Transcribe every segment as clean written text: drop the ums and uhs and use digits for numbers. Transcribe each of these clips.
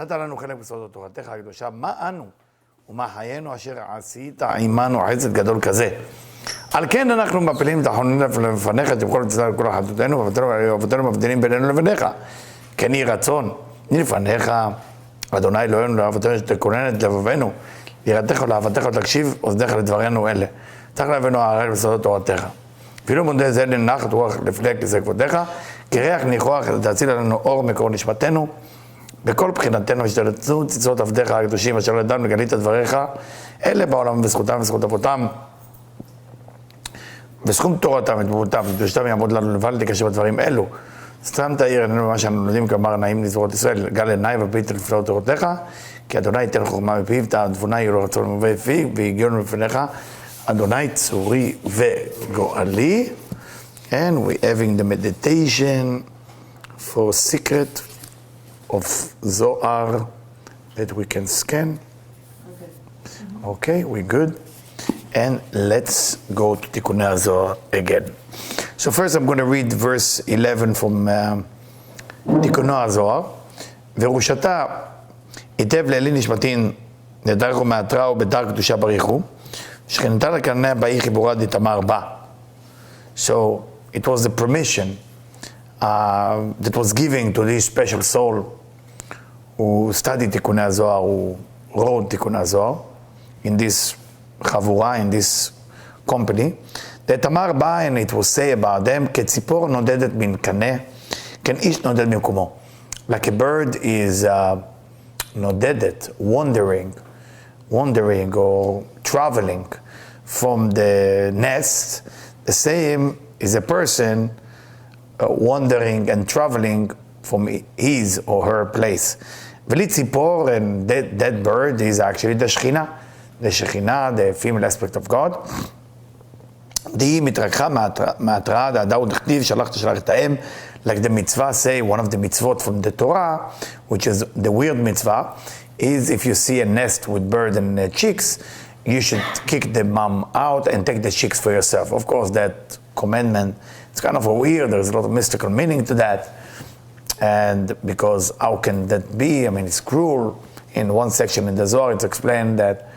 נתת לנו חלק בסודות תורתך הקדושה, מה אנו ומה חיינו אשר עשית עמנו חסד גדול כזה. על כן אנחנו מפילים את החוננים לפניך, תמכור את כל החלטותינו, ואבותינו מבדילים בינינו לבניך. כן יהי רצון, לפניך, אדוני אלוהינו לאבותינו שתכונן את לבבינו, ליראתך ולאהבתך ותקשיב אוזניך לדברינו אלה. צריך להבינו הערך בסודות תורתך. אפילו מודה זה לנחת רוח לפני כיסא כבודך, כי ריח ניחוח תציל לנו אור מקור נשמתנו, בכל בחינתנו ושתלצו ציצות עבדיך הקדושים אשר ידענו לגלית את דבריך, אלה בעולם בזכותם וזכות אבותם, וסכום תורתם ותבואתם וקדושתם יעמוד לנו לבד לקשר בדברים אלו. סתם תאיר עינינו במה שאנו לומדים כאמר נעים לזרועות ישראל, גל עיניי וביט לפלאות תורתך, כי אדוני ייתן חוכמה מפיו, תעדפונה יהיו לו רצון ומביא פיו, והגיענו לפניך, אדוני צורי וגואלי. And we're having the meditation for secret of Zohar that we can scan. Okay, we're good. And let's go to Tikkunei Zohar again. So first I'm going to read verse 11 from Tikkunei Zohar. ורושתה היטב לעלי נשמתין נדרכו מהתרא ובדר קדושה בריחו שכנתה לקניה באי חיבורה דתמר בה. So it was the permission that was given to this special soul who studied Tikkunei Zohar, who wrote Tikkunei Zohar in this chavura, in this company, that אמר בה, and it was say about them, כציפור נודדת מן קנה, כן איש נודד ממקומו. Like a bird is נודדת, wandering or traveling from the nest, the same is a person wandering and traveling from his or her place. ולי ציפור, and that bird is actually the Shekhinah, the female aspect of God. די מתרככה מהתראה, דאו דכתיב, שלח תשלח את האם, like the mitzvah say, one of the mitzvot from the Torah, which is the weird mitzvah, is if you see a nest with bird and chicks, you should kick the mom out and take the chicks for yourself. Of course, that commandment, it's kind of a weird, there's a lot of mystical meaning to that. And because how can that be? I mean, it's cruel. In one section in the Zohar, it's explained that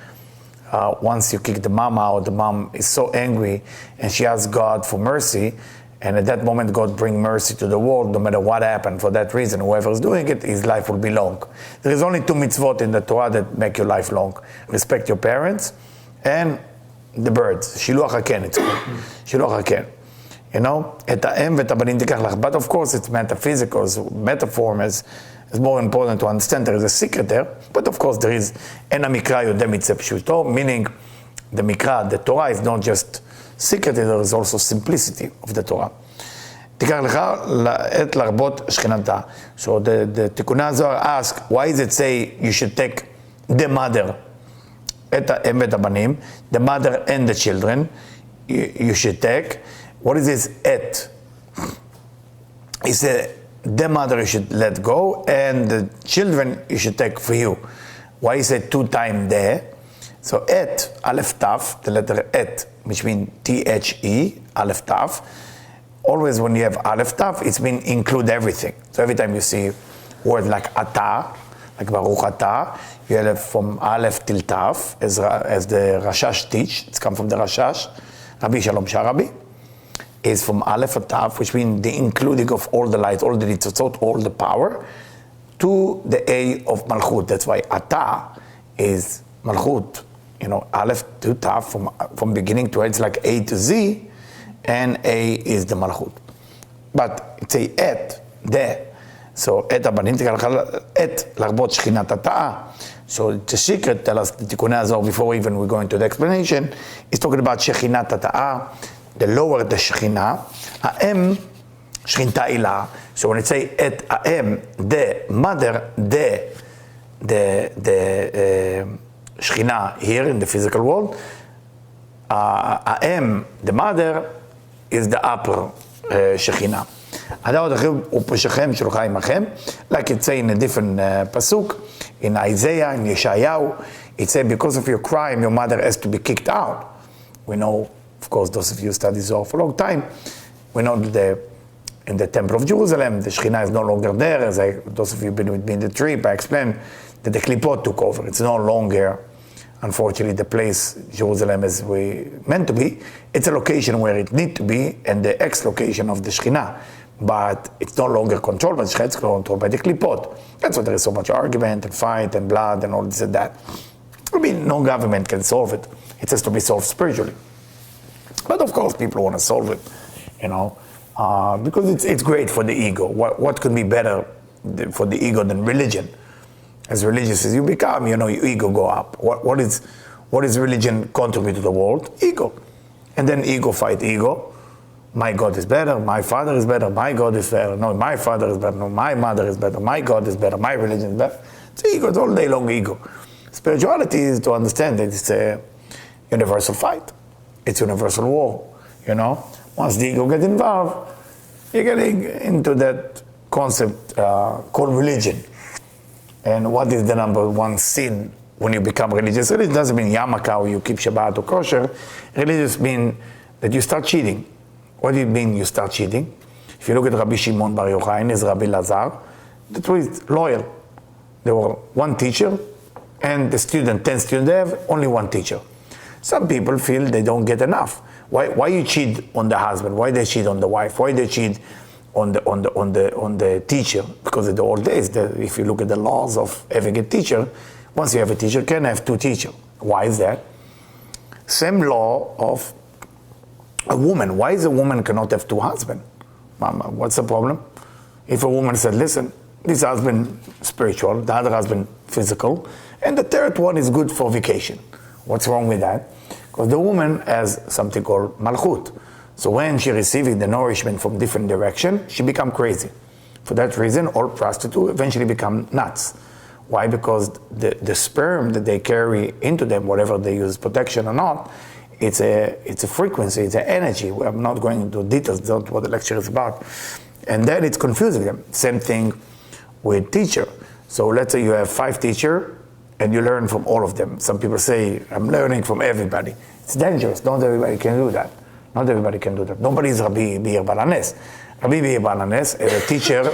once you kick the mom out, the mom is so angry and she asks God for mercy. And at that moment, God brings mercy to the world, no matter what happened. For that reason, whoever is doing it, his life will be long. There is only 2 mitzvot in the Torah that make your life long. Respect your parents and the birds. Shiluach haken, it's called. Shiluach haken. You know, et ha'em v'et ha'banim tikach lach. But of course, it's metaphysical. So metaphor is more important to understand. There is a secret there. But of course, there is en ha'mikra yodeh mitzvah pshuto, meaning the mikra, the Torah is not just secret, there is also simplicity of the Torah. תיקח לך את לרבות שכינתה. So the Tikkunei Zohar asks, why does it say you should take the mother, את האם ואת הבנים, the mother and the children, you should take. What is this et? He said, the mother you should let go, and the children you should take for you. Why he said 2 times there? So et, aleph taf, the letter et, which means T-H-E, aleph taf. Always when you have aleph taf, it's mean include everything. So every time you see word like ata, like baruch ata, you have from aleph till taf, as the Rashash teach. It's come from the Rashash. Rabbi Shalom Sharabi is from aleph taf, which means the including of all the light, all the nitzotzot, all the power, to the A of malchut. That's why ata is malchut. You know, aleph to taf, from beginning to end, it's like A to Z, and A is the malchut. But it's a et, the. So et abanim et larbot shechinat ata'ah. So the secret, tell us the Tikkunei Zohar before even we go into the explanation, is talking about shechinat ata'ah, the lower the shechinah, ha'em shechinta ilah. So when it say et ha'em, the mother, the Shekhinah here in the physical world, Ha'em, the mother, is the upper Shekhinah. Like it say in a different pasuk, in Isaiah, in Yeshayahu, it said, because of your crime, your mother has to be kicked out. We know, of course, those of you who study Zohar for a long time, we know that in the Temple of Jerusalem. The Shekhinah is no longer there. As those of you who've been with me in the trip, I explained that the Klipot took over. It's no longer, unfortunately, the place Jerusalem as we meant to be. It's a location where it needs to be, and the ex-location of the Shekhinah. But it's no longer controlled by the Shekhinah, it's controlled by the Klipot. That's why there is so much argument and fight and blood and all this and that. I mean, no government can solve it. It has to be solved spiritually. But of course, people want to solve it, because it's great for the ego. What could be better for the ego than religion? As religious as you become, your ego go up. What is religion contribute to the world? Ego. And then ego fight ego. My God is better, my father is better, my God is better, no, my father is better, no, my mother is better, my God is better, my religion is better. It's ego, it's all day long ego. Spirituality is to understand that it's a universal fight. It's universal war, Once the ego gets involved, you're getting into that concept called religion. And what is the number one sin when you become religious? Religion doesn't mean yarmulke or you keep Shabbat or kosher. Religious means that you start cheating. What do you mean you start cheating? If you look at Rabbi Shimon Bar Yochai and his Rabbi Lazar, that was loyal. There were one teacher, and the 10 students, they have only one teacher. Some people feel they don't get enough. Why you cheat on the husband? Why they cheat on the wife? Why they cheat on the teacher? Because in the old days, if you look at the laws of having a teacher, once you have a teacher, you can have two teachers. Why is that? Same law of a woman. Why is a woman cannot have two husbands? Mama, what's the problem? If a woman said, listen, this husband spiritual, the other husband physical, and the third one is good for vacation. What's wrong with that? Because the woman has something called malchut. So when she receiving the nourishment from different direction, she become crazy. For that reason, all prostitutes eventually become nuts. Why? Because the sperm that they carry into them, whatever they use protection or not, it's a frequency, it's an energy. I'm not going into details, that's not what the lecture is about. And then it's confusing them. Same thing with teacher. So let's say you have 5 teachers and you learn from all of them. Some people say, I'm learning from everybody. It's dangerous. Not everybody can do that. Not everybody can do that. Nobody is Rabbi Meir Baal HaNes. Rabbi Meir Baal HaNes is a teacher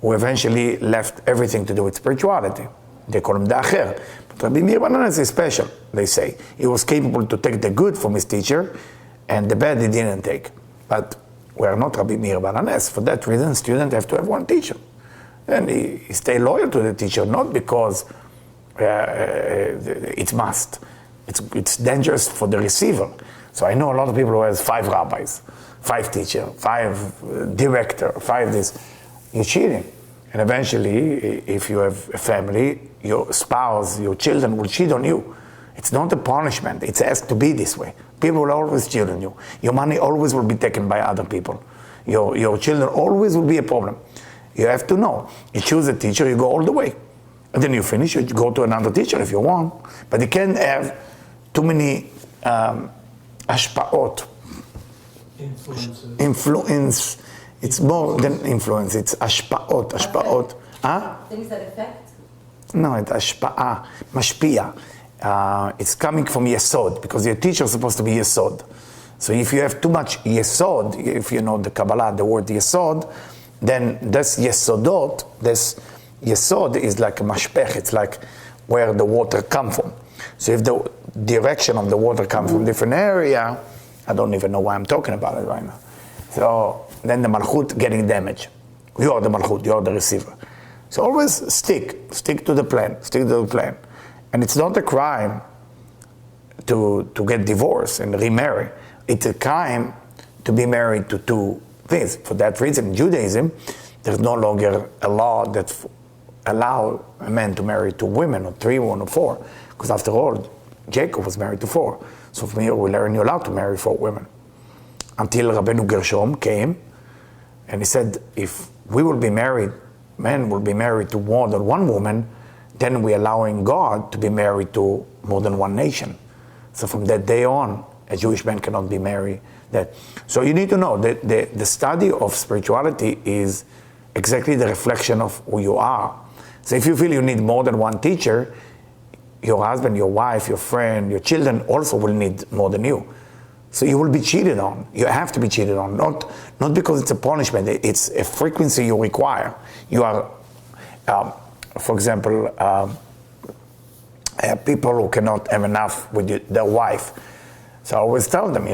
who eventually left everything to do with spirituality. They call him the Acher. But Rabbi Meir Baal HaNes is special, they say. He was capable to take the good from his teacher, and the bad he didn't take. But we are not Rabbi Meir Baal HaNes. For that reason, students have to have one teacher. And he stay loyal to the teacher, not because it must. It's dangerous for the receiver. So I know a lot of people who has 5 rabbis, 5 teachers, 5 director, 5 this. You're cheating. And eventually, if you have a family, your spouse, your children will cheat on you. It's not a punishment. It has to be this way. People will always cheat on you. Your money always will be taken by other people. Your children always will be a problem. You have to know. You choose a teacher, you go all the way. And then you finish, you go to another teacher if you want. But you can't have too many ashpaot. Influence. It's more than influence. It's ashpaot. Ashpaot. Huh? Things that affect? No, it's ashpa'a. Mashpia. It's coming from yesod, because your teacher is supposed to be yesod. So if you have too much yesod, if you know the Kabbalah, the word yesod, then this yesodot, this yesod is like a mashpech. It's like where the water comes from. So if the direction of the water comes from different area, I don't even know why I'm talking about it right now. So then the malchut getting damaged. You are the malchut, you are the receiver. So always stick to the plan, And it's not a crime to get divorced and remarry. It's a crime to be married to 2 things. For that reason, in Judaism, there's no longer a law that allow a man to marry 2 women, or 3 women, or 4. Because after all, Jacob was married to 4. So from here we learn you're allowed to marry 4 women. Until Rabbeinu Gershom came, and he said, if we will be married, men will be married to more than 1 woman, then we're allowing God to be married to more than 1 nation. So from that day on, a Jewish man cannot be married. So you need to know that the study of spirituality is exactly the reflection of who you are. So if you feel you need more than 1 teacher, your husband, your wife, your friend, your children also will need more than you. So you will be cheated on. You have to be cheated on, not because it's a punishment. It's a frequency you require. You are, for example, people who cannot have enough with their wife. So I always tell them,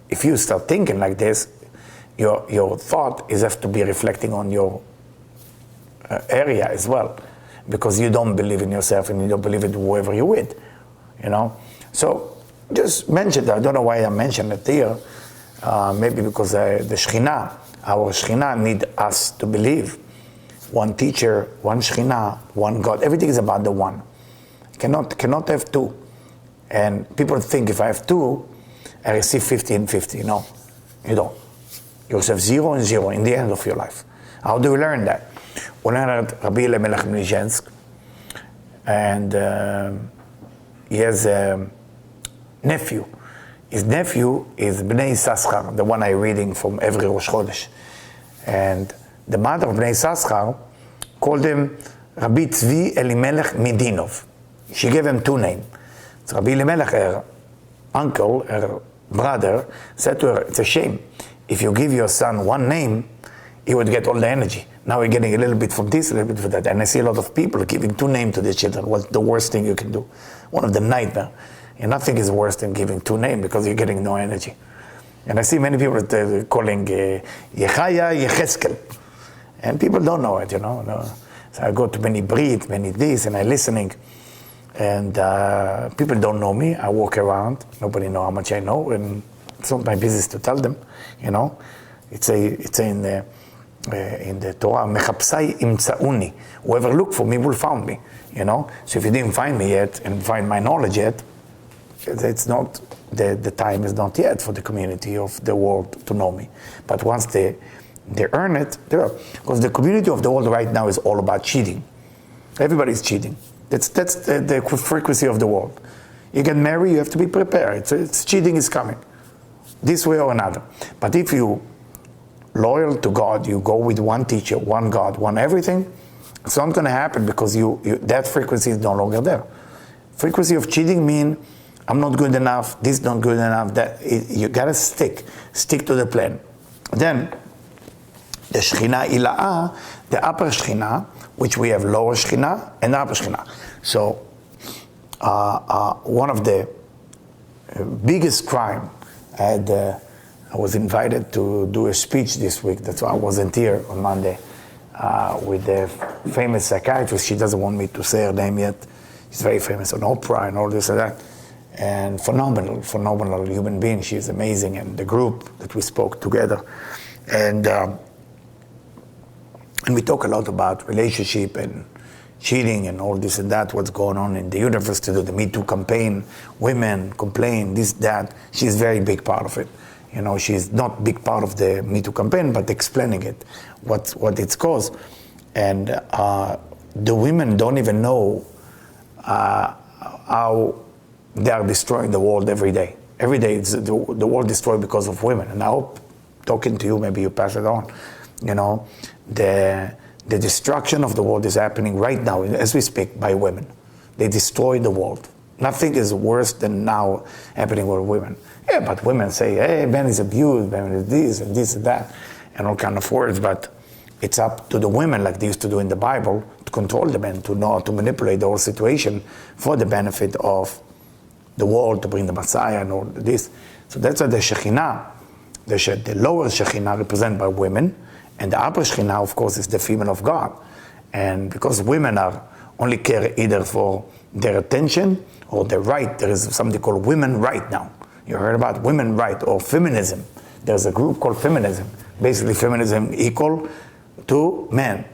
if you start thinking like this, your thought is have to be reflecting on your area as well, because you don't believe in yourself and you don't believe in whoever you're with, So just mention that. I don't know why I mentioned it here. Maybe because the Shekhinah, our Shekhinah need us to believe. One teacher, one Shekhinah, one God. Everything is about the one. Cannot have two. And people think if I have two, I receive 50 and 50. No, you don't. You receive 0 and 0 in the end of your life. How do we learn that? We learn at Rabbi Elimelech Mlizhensk, and he has a nephew. His nephew is Bnei Saschar, the one I'm reading from every Rosh Chodesh. And the mother of Bnei Saschar called him Rabbi Tzvi Elimelech Midinov. She gave him 2 names. So Rabbi Elimelech, her uncle, her brother, said to her, it's a shame. If you give your son 1 name, he would get all the energy. Now we're getting a little bit from this, a little bit from that. And I see a lot of people giving 2 names to their children. What's the worst thing you can do? One of the nightmare. And nothing is worse than giving 2 names because you're getting no energy. And I see many people calling Yechaya Yecheskel. And people don't know it, No. So I go to many Brit, many this, and I'm listening. And people don't know me. I walk around. Nobody knows how much I know. And it's not my business to tell them, It's in the Torah, Mechapsai imtsauni. Whoever look for me will find me, So if you didn't find me yet and find my knowledge yet, it's not, the time is not yet for the community of the world to know me. But once they earn it, because the community of the world right now is all about cheating. Everybody's cheating. That's the frequency of the world. You get married, you have to be prepared. It's cheating is coming, this way or another. But if you loyal to God, you go with one teacher, one God, one everything, it's not going to happen because that frequency is no longer there. Frequency of cheating mean I'm not good enough, this not good enough. You gotta stick to the plan. Then the Shekhinah Ila'ah, the upper Shekhinah, which we have lower Shekhinah and upper Shekhinah. So one of the biggest crime, I was invited to do a speech this week. That's why I wasn't here on Monday with the famous psychiatrist. She doesn't want me to say her name yet. She's very famous on Oprah and all this and that. And phenomenal human being. She's amazing. And the group that we spoke together. And we talk a lot about relationship and cheating and all this and that, what's going on in the universe to do the Me Too campaign, women complain, this, that. She's a very big part of it. She's not big part of the Me Too campaign, but explaining it, what it's caused. And the women don't even know how they are destroying the world every day. Every day it's the world destroyed because of women. And I hope, talking to you, maybe you pass it on. The destruction of the world is happening right now, as we speak, by women. They destroy the world. Nothing is worse than now happening with women. Yeah, but women say, hey, man is abused, man is this and that, and all kind of words. But it's up to the women, like they used to do in the Bible, to control the men, to know how to manipulate the whole situation for the benefit of the world, to bring the Messiah and all this. So that's why the Shekhinah, the lower Shekhinah represented by women, and the upper Shekhinah, of course, is the female of God. And because women only care either for their attention or their right, there is something called women right now. You heard about women right or feminism. There's a group called feminism. Basically, feminism equal to men.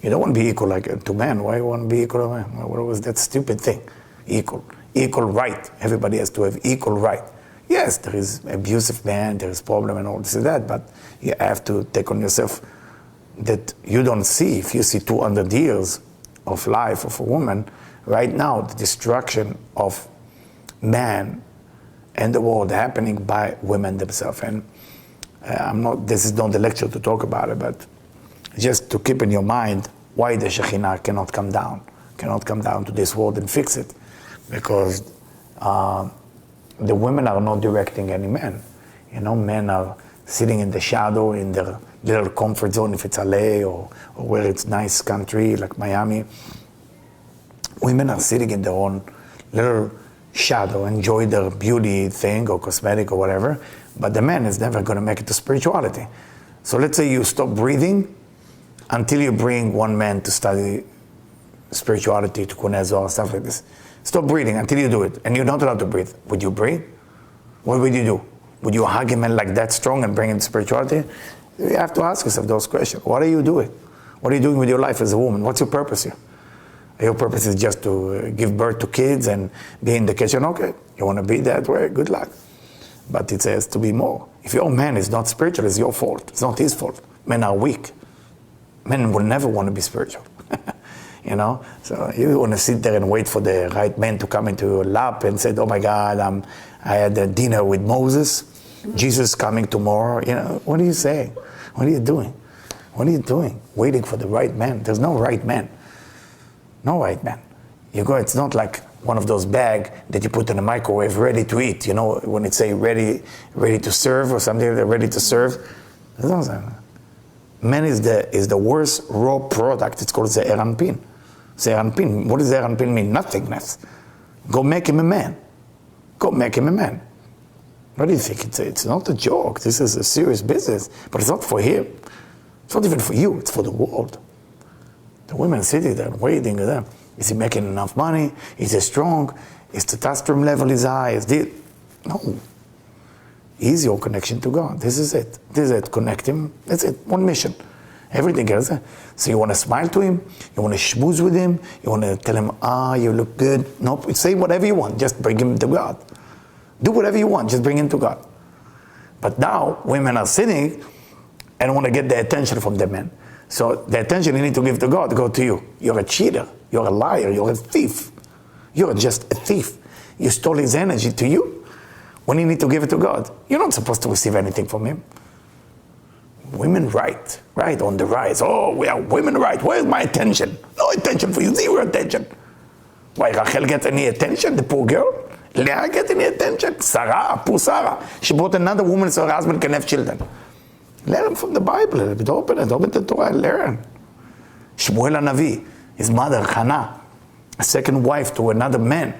You don't want to be equal to men. Why you want to be equal to men? What was that stupid thing? Equal right. Everybody has to have equal right. Yes, there is abusive man, there is problem and all this and that, but you have to take on yourself that you don't see. If you see 200 years of life of a woman, right now the destruction of man and the world happening by women themselves. And this is not the lecture to talk about it, but just to keep in your mind why the Shekhinah cannot come down to this world and fix it. Because the women are not directing any men. Men are sitting in the shadow in their little comfort zone, if it's LA or where it's nice country like Miami. Women are sitting in their own little shadow, enjoy their beauty thing or cosmetic or whatever, but the man is never going to make it to spirituality. So let's say you stop breathing until you bring one man to study spirituality, Tikkunei Zohar, stuff like this. Stop breathing until you do it, and you're not allowed to breathe. Would you breathe? What would you do? Would you hug a man like that strong and bring him to spirituality? You have to ask yourself those questions. What are you doing? What are you doing with your life as a woman? What's your purpose here? Your purpose is just to give birth to kids and be in the kitchen. Okay, you want to be that way? Good luck. But it says to be more. If your man is not spiritual, it's your fault. It's not his fault. Men are weak. Men will never want to be spiritual. So you want to sit there and wait for the right man to come into your lap and say, oh my God, I had a dinner with Moses. Jesus coming tomorrow. What are you saying? What are you doing? What are you doing? Waiting for the right man. There's no right man. No right man. It's not like one of those bags that you put in the microwave ready to eat. When it say ready to serve or something, ready to serve. Man is the worst raw product. It's called Ze'er Anpin. Ze'er Anpin. What does Ze'er Anpin mean? Nothingness. Go make him a man. Go make him a man. What do you think? It's not a joke. This is a serious business. But it's not for him. It's not even for you. It's for the world. The women sitting there waiting at them. Is he making enough money? Is he strong? Is the testosterone level is high? No. He's your connection to God. This is it. Connect him. That's it. One mission. Everything else. So you want to smile to him? You want to schmooze with him? You want to tell him, you look good? No, say whatever you want. Just bring him to God. Do whatever you want. Just bring him to God. But now, women are sitting and want to get the attention from the men. So the attention you need to give to God, go to you. You're a cheater. You're a liar. You're a thief. You're just a thief. You stole his energy to you when you need to give it to God. You're not supposed to receive anything from him. Women right on the rise. Oh, we are women right. Where's my attention? No attention for you. Zero attention. Why, Rachel get any attention? The poor girl? Leah get any attention? Sarah, poor Sarah. She brought another woman so her husband can have children. Learn from the Bible a little bit. Open the Torah and learn. Shmuel HaNavi, his mother, Hannah, a second wife to another man.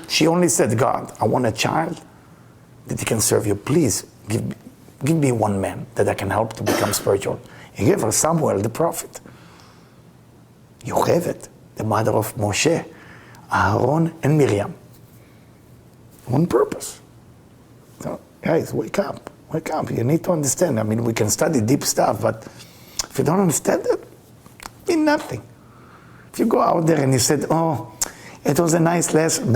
She only said, God, I want a child that he can serve you. Please, give me one man that I can help to become spiritual. He gave her Samuel, the prophet. Yocheved, the mother of Moshe, Aaron, and Miriam. One purpose. So, guys, wake up. Wake up. You need to understand. I mean, we can study deep stuff, but if you don't understand it means nothing. If you go out there and you said, oh, it was a nice lesson.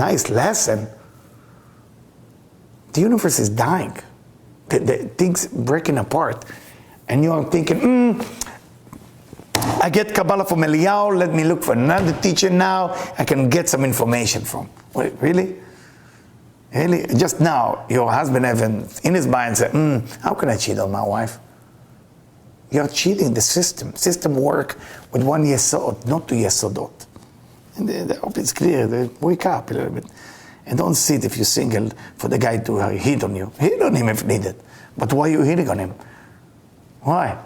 The universe is dying. The things breaking apart. And you are thinking, I get Kabbalah from Eliyahu, let me look for another teacher now, I can get some information from. Wait, really? Really? Just now, your husband in his mind said, how can I cheat on my wife? You're cheating the system. System work with one yesod, not two yesodot. And I hope it's clear. Wake up a little bit. And don't sit if you're single for the guy to hit on you. Hit on him if needed. But why are you hitting on him? Why?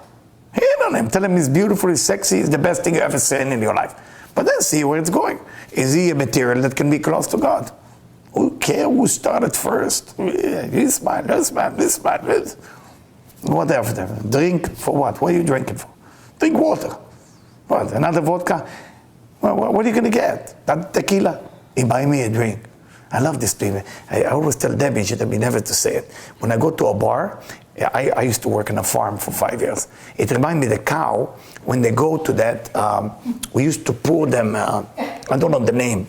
Hit on him. Tell him he's beautiful, he's sexy, he's the best thing you ever seen in your life. But then see where it's going. Is he a material that can be close to God? Who cares who started first? This man, this man, this man, this. Whatever. Drink for what? What are you drinking for? Drink water. What? Another vodka? What are you going to get? That tequila? He buy me a drink. I love this thing. I always tell Debbie, she told me never to say it. When I go to a bar, I used to work on a farm for 5 years. It reminds me the cow, when they go to that, we used to pour them, I don't know the name.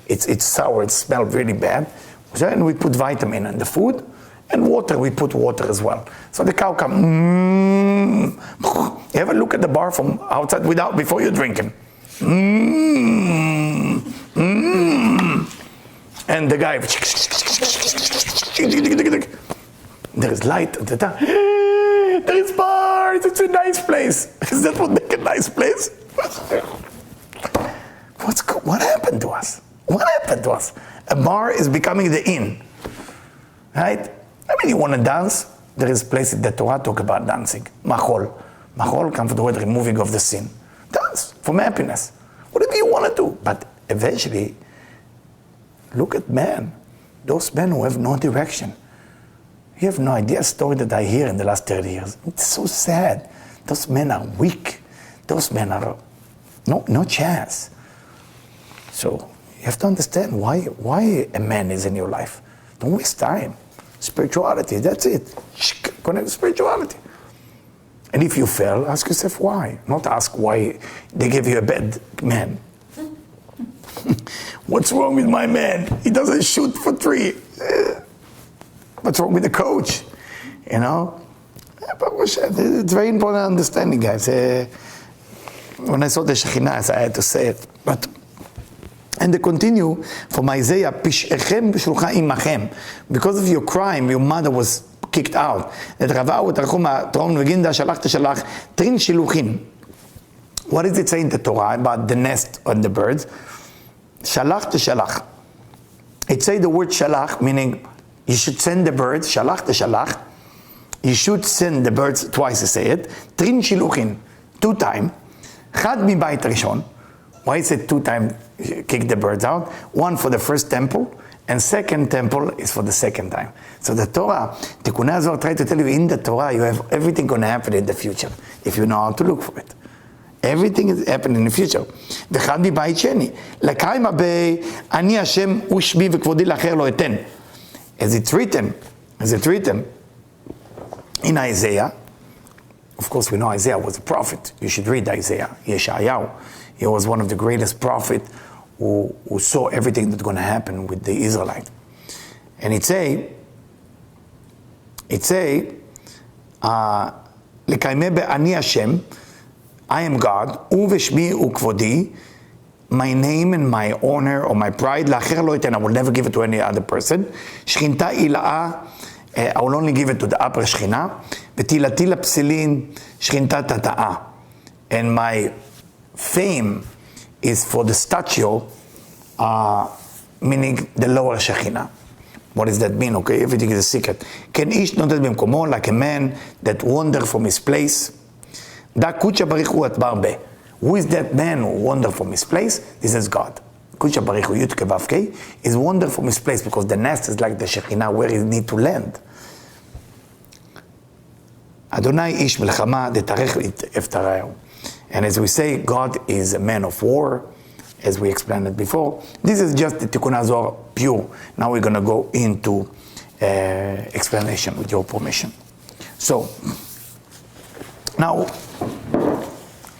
It's sour, it smells really bad. And we put vitamin in the food, and water, we put water as well. So the cow comes, You ever look at the bar from outside before you're drinking? And the guy, there is light at the top. There is bars, it's a nice place. Is that what make a nice place? What happened to us? What happened to us? A bar is becoming the inn, right? I mean, you want to dance? There is place in the Torah talk about dancing. Machol. Machol comes from the word removing of the sin. Dance from happiness. Whatever you want to do. But eventually, look at men. Those men who have no direction. You have no idea a story that I hear in the last 30 years. It's so sad. Those men are weak. Those men are no chance. So you have to understand why a man is in your life. Don't waste time. Spirituality, that's it. Connect spirituality. And if you fail, ask yourself why. Not ask why they gave you a bad man. What's wrong with my man? He doesn't shoot for 3. What's wrong with the coach? You know? It's very important understanding, guys. When I saw the Shekhinah, I had to say it. And they continue from Isaiah, Pish'echem b'shulcha imachem. Because of your crime, your mother was kicked out. What does it say in the Torah about the nest and the birds? Shalach teshalach. It says the word shalach, meaning you should send the birds, shalach teshalach. You should send the birds, twice you say it. Trin shiluchin, 2 times. Chad mibayit rishon. Why is it 2 times kick the birds out? 1 for the first temple, and second temple is for the second time. So the Torah, Tikkunei Zohar try to tell you, in the Torah you have everything going to happen in the future, if you know how to look for it. Everything is happening in the future. V'chad mibayit sheni. L'kaim habei, ani Hashem ushmi v'kvodi l'achar lo eten. As it's written in Isaiah. Of course, we know Isaiah was a prophet. You should read Isaiah. Yeshayahu. He was one of the greatest prophets who saw everything that's going to happen with the Israelites. And it say, L'kaimeh be'ani Hashem, I am God, uveshmi ukvodi, my name and my honor or my pride, l'achar lo eten, I will never give it to any other person. Shchinta ila'ah, I will only give it to the upper Shekhinah. V'tilati l'psilin, shchinta tata'ah. And my fame is for the statue, meaning the lower Shekhinah. What does that mean? Okay, everything is a secret. Ken ish notet b'mkomo, like a man that wandered from his place. Da kucha barich hu atbar be. Who is that man who wandered from his place? This is God. Kucha barich hu yut kevavkei is wandered from his place because the nest is like the Shekhinah where he need to land. Adonai ish melchama detarech eftarayu. And as we say, God is a man of war, as we explained it before. This is just the Tikkunei Zohar pure. Now we're going to go into explanation with your permission. So, now,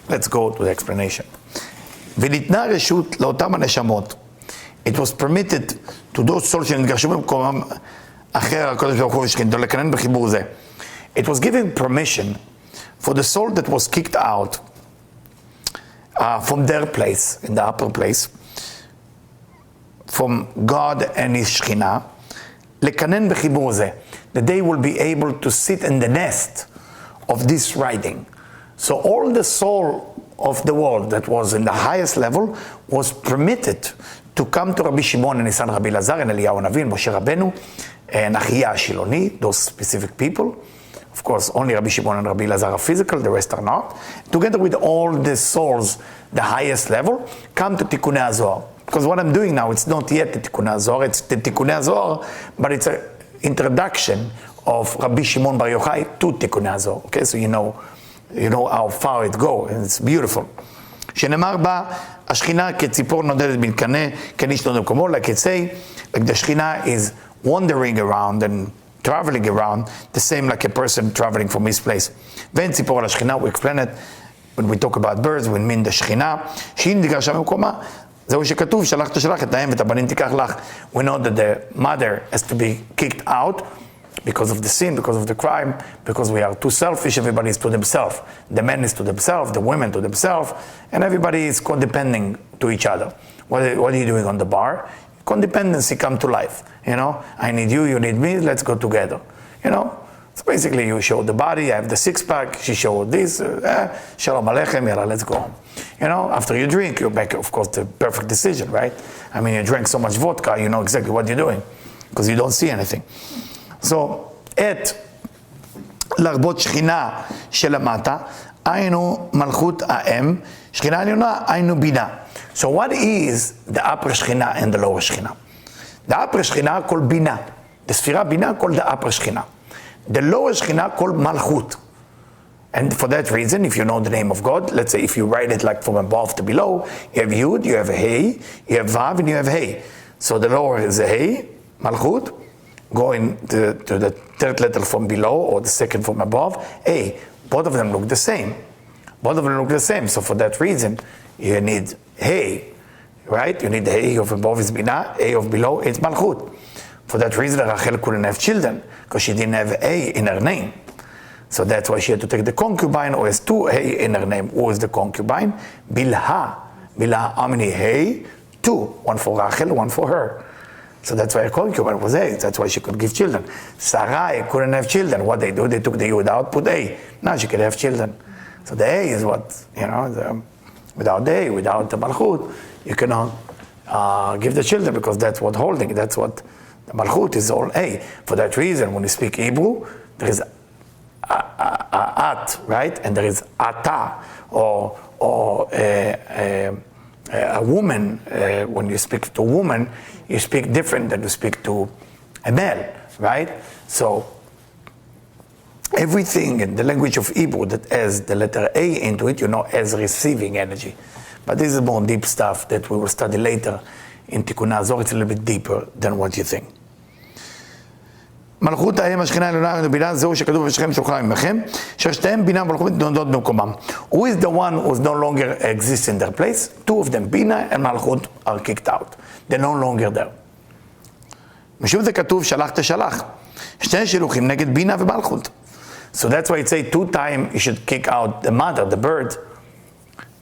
let's go to the explanation. וניתנה רשות לאותם הנשמות. It was permitted to those souls שנתגרשו במקומם אחר הקודש ברוך הוא ושכינתו לקנן בחיבור זה. It was given permission for the soul that was kicked out from their place, in the upper place, from God and His Shekhinah, לקנן בחיבור זה, that they will be able to sit in the nest of this writing. So all the soul of the world that was in the highest level was permitted to come to Rabbi Shimon and his son Rabbi Lazar and Eliyahu Navi and Moshe Rabbeinu and Achia Shiloni, those specific people. Of course, only Rabbi Shimon and Rabbi Lazar are physical, the rest are not. Together with all the souls, the highest level, come to Tikkunei Zohar. Because what I'm doing now, it's not yet the Tikkunei Zohar, it's the Tikkunei Zohar, but it's an introduction of Rabbi Shimon Bar Yochai to Tikkunei Zohar. Okay, so you know how far it goes, and it's beautiful. שנאמר בה, השכינה כציפור נודדת בקנה, כאיש נודד במקומו, like it say, like the Shekhinah is wandering around and traveling around, the same like a person traveling from his place. ואין ציפור על השכינה, we explain it, when we talk about birds, we mean the Shekhinah, שהיא נתגרשה במקומה, זהו שכתוב, שלח תשלח את האם ואת הבנים תיקח לך. We know that the mother has to be kicked out, because of the sin, because of the crime, because we are too selfish, everybody is to themselves. The men is to themselves, the women to themselves, and everybody is codepending to each other. What are you doing on the bar? Codependency come to life, I need you, you need me, let's go together. So basically you show the body, I have the six-pack, she showed this, shalom aleichem, yalla, let's go home. You know, after you drink, you make, of course, the perfect decision, right? I mean, you drank so much vodka, you know exactly what you're doing, because you don't see anything. So, להרבות שכינה שלמטה, היינו מלכות האם, שכינה עליונה, היינו בינה. So what is the upper Shekhinah and the lower Shekhinah? The upper Shekhinah called Bina. The Sphira Bina called the upper Shekhinah. The lower Shekhinah called Malchut. And for that reason, if you know the name of God, let's say if you write it like from above to below, you have Yud, you have Hey, you have Vav, and you have Hey. So the lower is a Hey, Malchut, going to the third letter from below or the second from above, A. Both of them look the same. Both of them look the same. So for that reason, you need Hey, right? You need the Hey of above is Bina, A of below is Malchut. For that reason, Rachel couldn't have children because she didn't have A in her name. So that's why she had to take the concubine who has two Hey in her name. Who is the concubine? Bilha. Bilha, how many Hey? Two. One for Rachel, one for her. So that's why her concubine was A. That's why she could give children. Sarai couldn't have children. What they do, they took the Yud out, put A. Now she could have children. So the A is what, you know, without the A, without the Malchut, you cannot give the children because that's what holding. That's what the Malchut is all A. For that reason, when you speak Hebrew, there is at, right? And there is ata, or a woman. When you speak to a woman, you speak different than you speak to a male, right? So everything in the language of Hebrew that has the letter A into it, you know, as receiving energy. But this is more deep stuff that we will study later in Tikkunei Zohar. It's a little bit deeper than what you think. מלכות האם השכינה העליונה בבינה זהו שכתוב בשכם שוכנה ממכם ששתיהם בינה ומלכות נעמדות במקומם. Who is the one who no longer exists in their place? Two of them, בינה and מלכות, are kicked out. They're no longer there. משום זה כתוב שלח תשלח. שני שילוחים נגד בינה ומלכות. So that's why it say 2 times you should kick out the mother, the bird.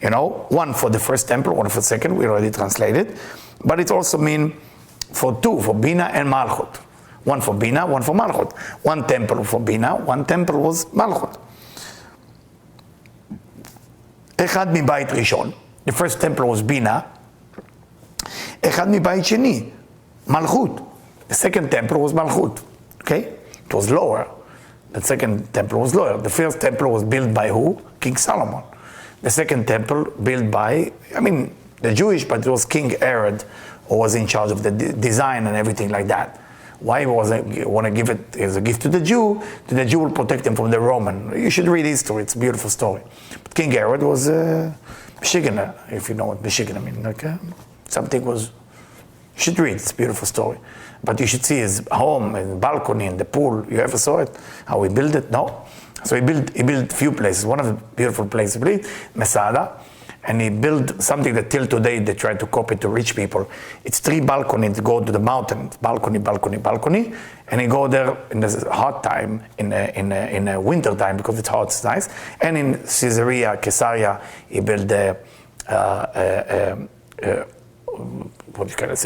You know, one for the first temple, one for the second, we already translated. But it also mean for 2, for Bina and Malchut. One for Bina, one for Malchut. One temple for Bina, one temple was Malchut. אחד מבית ראשון, the first temple was Bina. אחד מבית שני, Malchut. The second temple was Malchut. Okay? It was lower. The second temple was lower. The first temple was built by who? King Solomon. The second temple built by, the Jewish, but it was King Herod who was in charge of the design and everything like that. Why was it want to give it as a gift to the Jew will protect him from the Roman. You should read history, it's a beautiful story. But King Herod was Michiganer, if you know what Michigan something was, you should read, it's a beautiful story. But you should see his home and balcony and the pool. You ever saw it? How he built it? No. So he built a few places. One of the beautiful places, Masada. And he built something that till today they try to copy to rich people. It's 3 balconies that go to the mountain. Balcony, balcony, balcony. And he go there in the hot time, in a winter time, because it's hot, it's nice. And in Caesarea, he built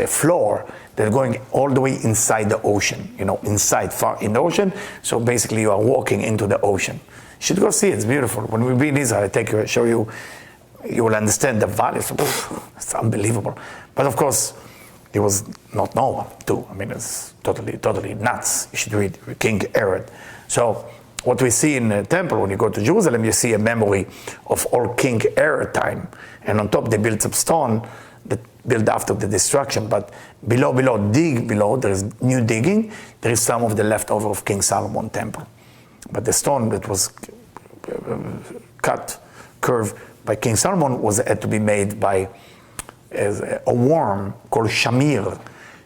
floor that's going all the way inside the ocean, inside, far in the ocean. So basically you are walking into the ocean. You should go see it, it's beautiful. When we be in Israel, I take you, show you, you will understand the value. It's unbelievable. But of course, it was not normal too. It's totally nuts. You should read King Herod. So what we see in the temple, when you go to Jerusalem, you see a memory of all King Herod time. And on top they built some stone that built after the destruction, but dig below, there is new digging, there is some of the leftover of King Solomon temple. But the stone that was curved by King Solomon had to be made by a worm called Shamir.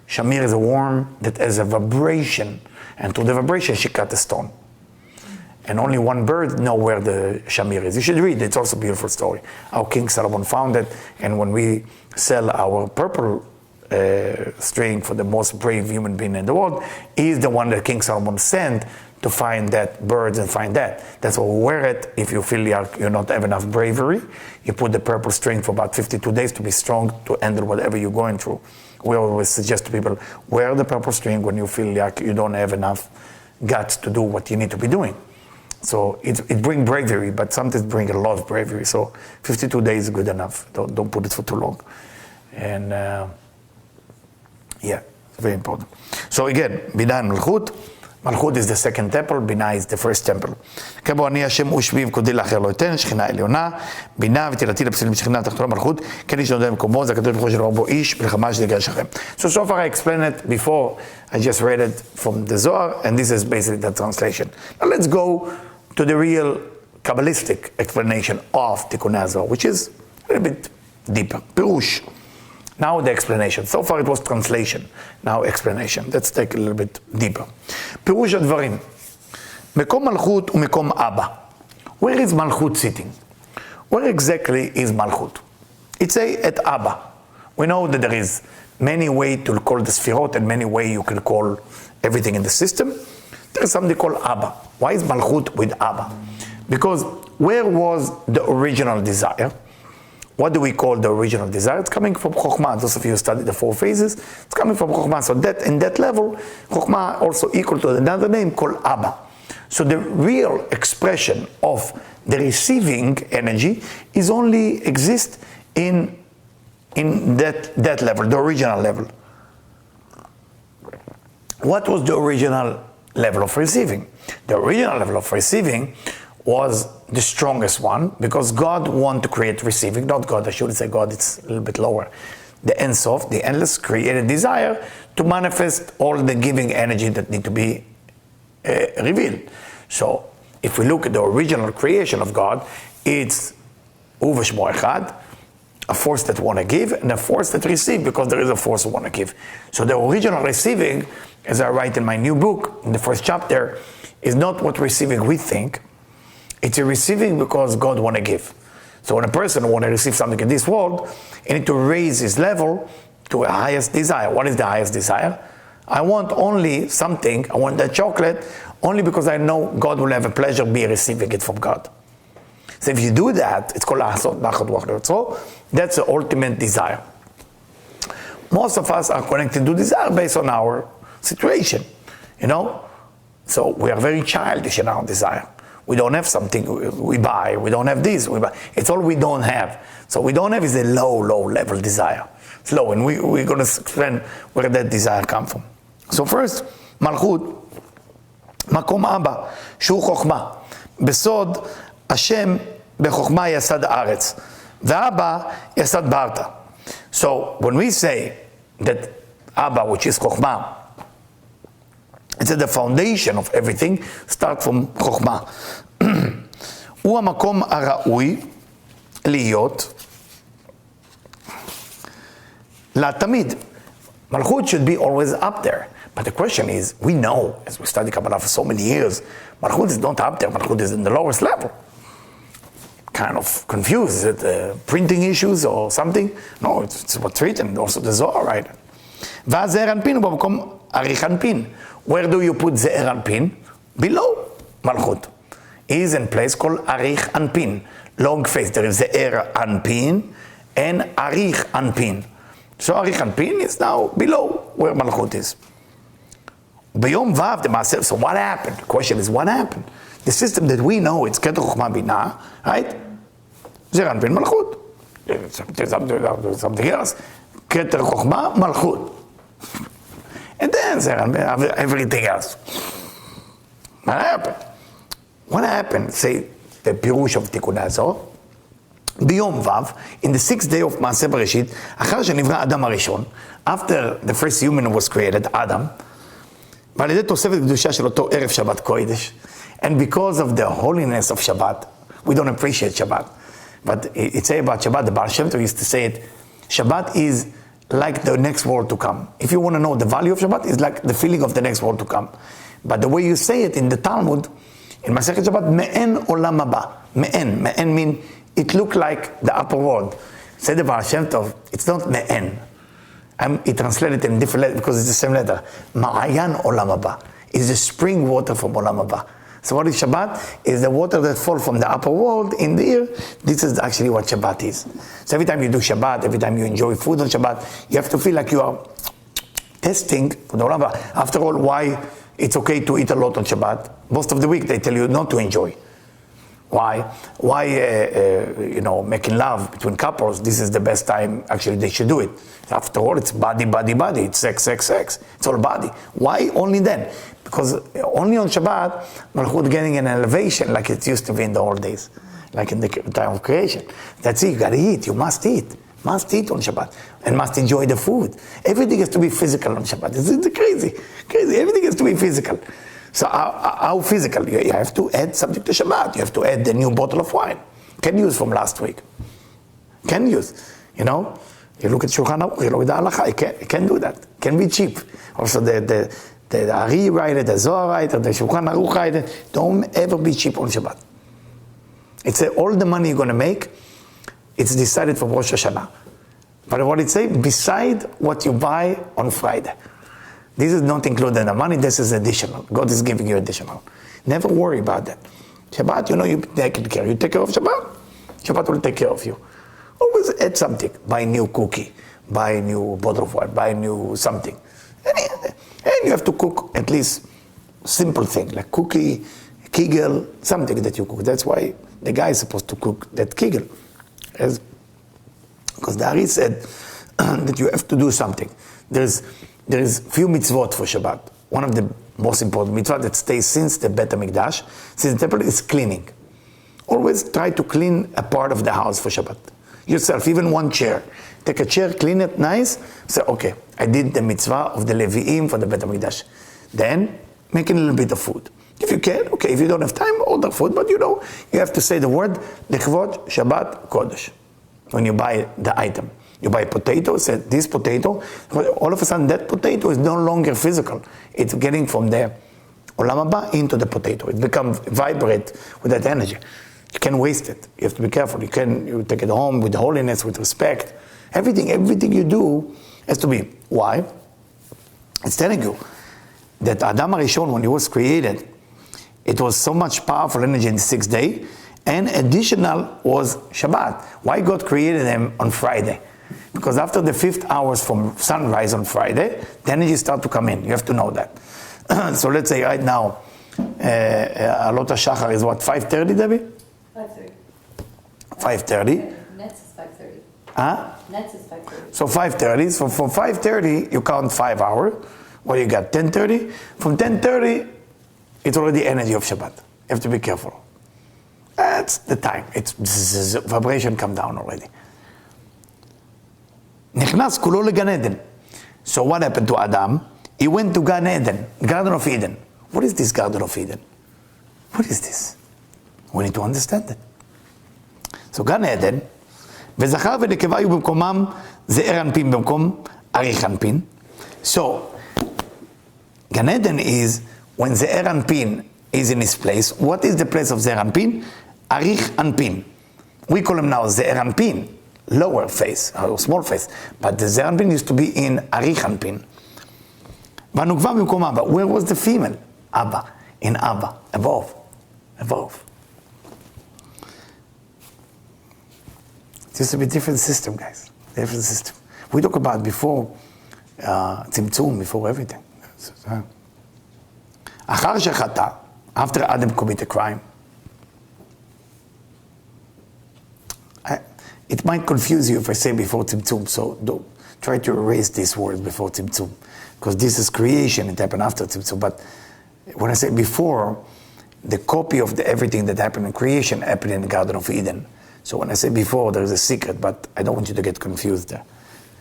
Shamir is a worm that has a vibration, and through the vibration she cut the stone. And only one bird knows where the Shamir is. You should read it, it's also a beautiful story. How King Solomon found it, and when we sell our purple string for the most brave human being in the world, he's the one that King Solomon sent to find that birds and find that. That's why we wear it. If you feel you not have enough bravery, you put the purple string for about 52 days to be strong to handle whatever you're going through. We always suggest to people, wear the purple string when you feel like you don't have enough guts to do what you need to be doing. So it brings bravery, but sometimes bring a lot of bravery. So 52 days is good enough. Don't put it for too long. And yeah, it's very important. So again, Binah and Malchut. Malchut is the second temple, Binah is the first temple. כבו אני השם ושבי וכבודי לאחר לא אתן, שכינה עליונה, בינה ותהילתי לפסילים שכינה תחתונה מלכות, כן איש נודע במקומו, זה הקדוש ברוך הוא שלא בו איש, מלחמה שתגרש לכם. So far I explained it before, I just read it from the Zohar, and this is basically the translation. Now let's go to the real Kabbalistic explanation of Tikkunei Zohar, which is a little bit deeper. Pirush. Now the explanation. So far it was translation. Now explanation. Let's take a little bit deeper. פירוש הדברים. מקום מלכות ומקום אבא. Where is Malchut sitting? Where exactly is Malchut? It's at Abba. We know that there is many ways to call the Sfirot and many ways you can call everything in the system. There is something called Abba. Why is Malchut with Abba? Because where was the original desire? What do we call the original desire? It's coming from Chokhmah. Those of you who study the four phases, it's coming from Chokhmah. So that in that level, Chokhmah also equal to another name called Abba. So the real expression of the receiving energy is only exist in that level, the original level. What was the original level of receiving? The original level of receiving was the strongest one, because God wanted to create receiving, not God, I shouldn't say God, it's a little bit lower. The Ein Sof, the endless, created desire to manifest all the giving energy that need to be revealed. So, if we look at the original creation of God, it's Uveshmo Echad, a force that want to give, and a force that receive, because there is a force that want to give. So the original receiving, as I write in my new book, in the first chapter, is not what receiving we think. It's a receiving because God want to give. So when a person want to receive something in this world, he need to raise his level to a highest desire. What is the highest desire? I want only something, I want that chocolate, only because I know God will have a pleasure be receiving it from God. So if you do that, it's called Asot Nachat Ruach. So that's the ultimate desire. Most of us are connected to desire based on our situation, you know? So we are very childish in our desire. We don't have something we buy. We don't have this. We buy. It's all we don't have. So we don't have is a low level desire. It's low, and we're going to explain where that desire comes from. So first, Malchut, מקום אבא, שהוא חוכמה. בסוד, השם בחוכמה יסד הארץ, ואבא יסד בארתה. So when we say that Abba, which is חוכמה, it's at the foundation of everything, start from חוכמה. הוא המקום הראוי להיות לתמיד. Malchut should be always up there. But the question is, we know, as we study Kabbalah for so many years, Malchut is not up there, Malchut is in the lowest level. Kind of confused, is it printing issues or something? No, it's what's written, also the Zohar, right? ואז זעיר אנפין הוא במקום אריך אנפין. Where do you put זעיר אנפין? Below Malchut. He is in place called אריך אנפין. Long face, there is זעיר אנפין and אריך אנפין. So אריך אנפין is now below where Malchut is. ביום ו' למעשה, so what happened? The question is, what happened? The system that we know, it's כתר חוכמה בינה, right? זעיר אנפין מלכות. Something else. כתר חוכמה מלכות. And then זעיר אנפין, everything else. What happened? What happened? Say, the פירוש of תיקוני הזוהר. ביום ו', in the 6th day of מעשה בראשית, אחר שנברא אדם הראשון, after the first human was created, אדם, ועל ידי תוספת קדושה של אותו ערב שבת קודש, and because of the holiness of Shabbat, we don't appreciate Shabbat, but it say about Shabbat, the Baal Shem Tov used to say it, Shabbat is like the next world to come. If you want to know the value of Shabbat, it's like the feeling of the next world to come. But the way you say it in the Talmud, in Masechet Shabbat, me'en olam haba. Me'en mean it look like the upper world. Say the Baal Shem Tov, it's not me'en. It translated in different letters because it's the same letter. Ma'ayan olam haba is the spring water from olam haba. So what is Shabbat? Is the water that falls from the upper world in the ear. This is actually what Shabbat is. So every time you do Shabbat, every time you enjoy food on Shabbat, you have to feel like you are testing for the olam haba. After all, why it's okay to eat a lot on Shabbat. Most of the week they tell you not to enjoy. Why? Making love between couples, this is the best time actually they should do it. After all, it's body. It's sex. It's all body. Why only then? Because only on Shabbat, Malchut getting an elevation like it used to be in the old days, like in the time of creation. That's it, you gotta eat, you must eat. Must eat on Shabbat and must enjoy the food. Everything has to be physical on Shabbat. It's crazy. Everything has to be physical. So how physical? You have to add something to Shabbat. You have to add the new bottle of wine. Can use from last week. Can use. You look at Shulchan Aruch, you look at the Halakha. You can do that. Can be cheap. Also the Ari writer, the Zohar writer, the Shulchan Aruch writer. Don't ever be cheap on Shabbat. It's all the money you're going to make, it's decided for Rosh Hashanah. But what it says, beside what you buy on Friday. This is not included in the money, this is additional. God is giving you additional. Never worry about that. Shabbat, you take care. You take care of Shabbat, Shabbat will take care of you. Always add something. Buy a new cookie, buy a new bottle of wine, buy a new something. And you have to cook at least simple thing, like cookie, kigel, something that you cook. That's why the guy is supposed to cook that kigel. Because the Ari said that you have to do something. There is few mitzvot for Shabbat. One of the most important mitzvot that stays since the Bet HaMikdash, since the temple, is cleaning. Always try to clean a part of the house for Shabbat. Yourself, even one chair. Take a chair, clean it nice, say, okay, I did the mitzvah of the Levi'im for the Bet HaMikdash. Then, make a little bit of food. If you can, okay, if you don't have time, order food, but you have to say the word, Lechvot Shabbat Kodesh. When you buy the item. You buy potato, say this potato, all of a sudden that potato is no longer physical. It's getting from the Olam Haba into the potato. It becomes vibrate with that energy. You can't waste it. You have to be careful. You take it home with holiness, with respect. Everything you do has to be. Why? It's telling you that Adam HaRishon, when he was created, it was so much powerful energy in the 6th day, and additional was Shabbat. Why God created them on Friday? Because after the 5th hours from sunrise on Friday, the energy starts to come in. You have to know that. So let's say right now, Alot HaShachar is what, 5:30, Debbie? 5:30. 5:30. Nets is 5:30. Huh? Nets is 5:30. So 5:30. So from 5:30, you count 5 hours. What you got? 10:30. From 10:30, it's already energy of Shabbat. You have to be careful. That's the time. It's vibration come down already. Nichnas kulo leGan Eden. So what happened to Adam? He went to Gan Eden, Garden of Eden. What is this Garden of Eden? What is this? We need to understand it. So Gan Eden, וזכר ונקבה היו במקומם זעיר אנפין במקום אריך אנפין. So Gan Eden is when Ze'er Anpin is in his place. What is the place of Ze'er Anpin? Arich Anpin. We call him now Ze'er Anpin, lower face, or small face. But the Ze'er Anpin used to be in Arich Anpin. Vanukva במקום Abba. Where was the female? Abba. In Abba. Above. It used to be a different system, guys. Different system. We talk about before Tzimtzum, before everything. אחר שחטא, after Adam committed a crime, it might confuse you if I say before Tzimtzum, so don't try to erase these words before Tzimtzum, because this is creation, it happened after Tzimtzum. But when I say before, the copy of everything that happened in creation happened in the Garden of Eden. So when I say before, there is a secret, but I don't want you to get confused there.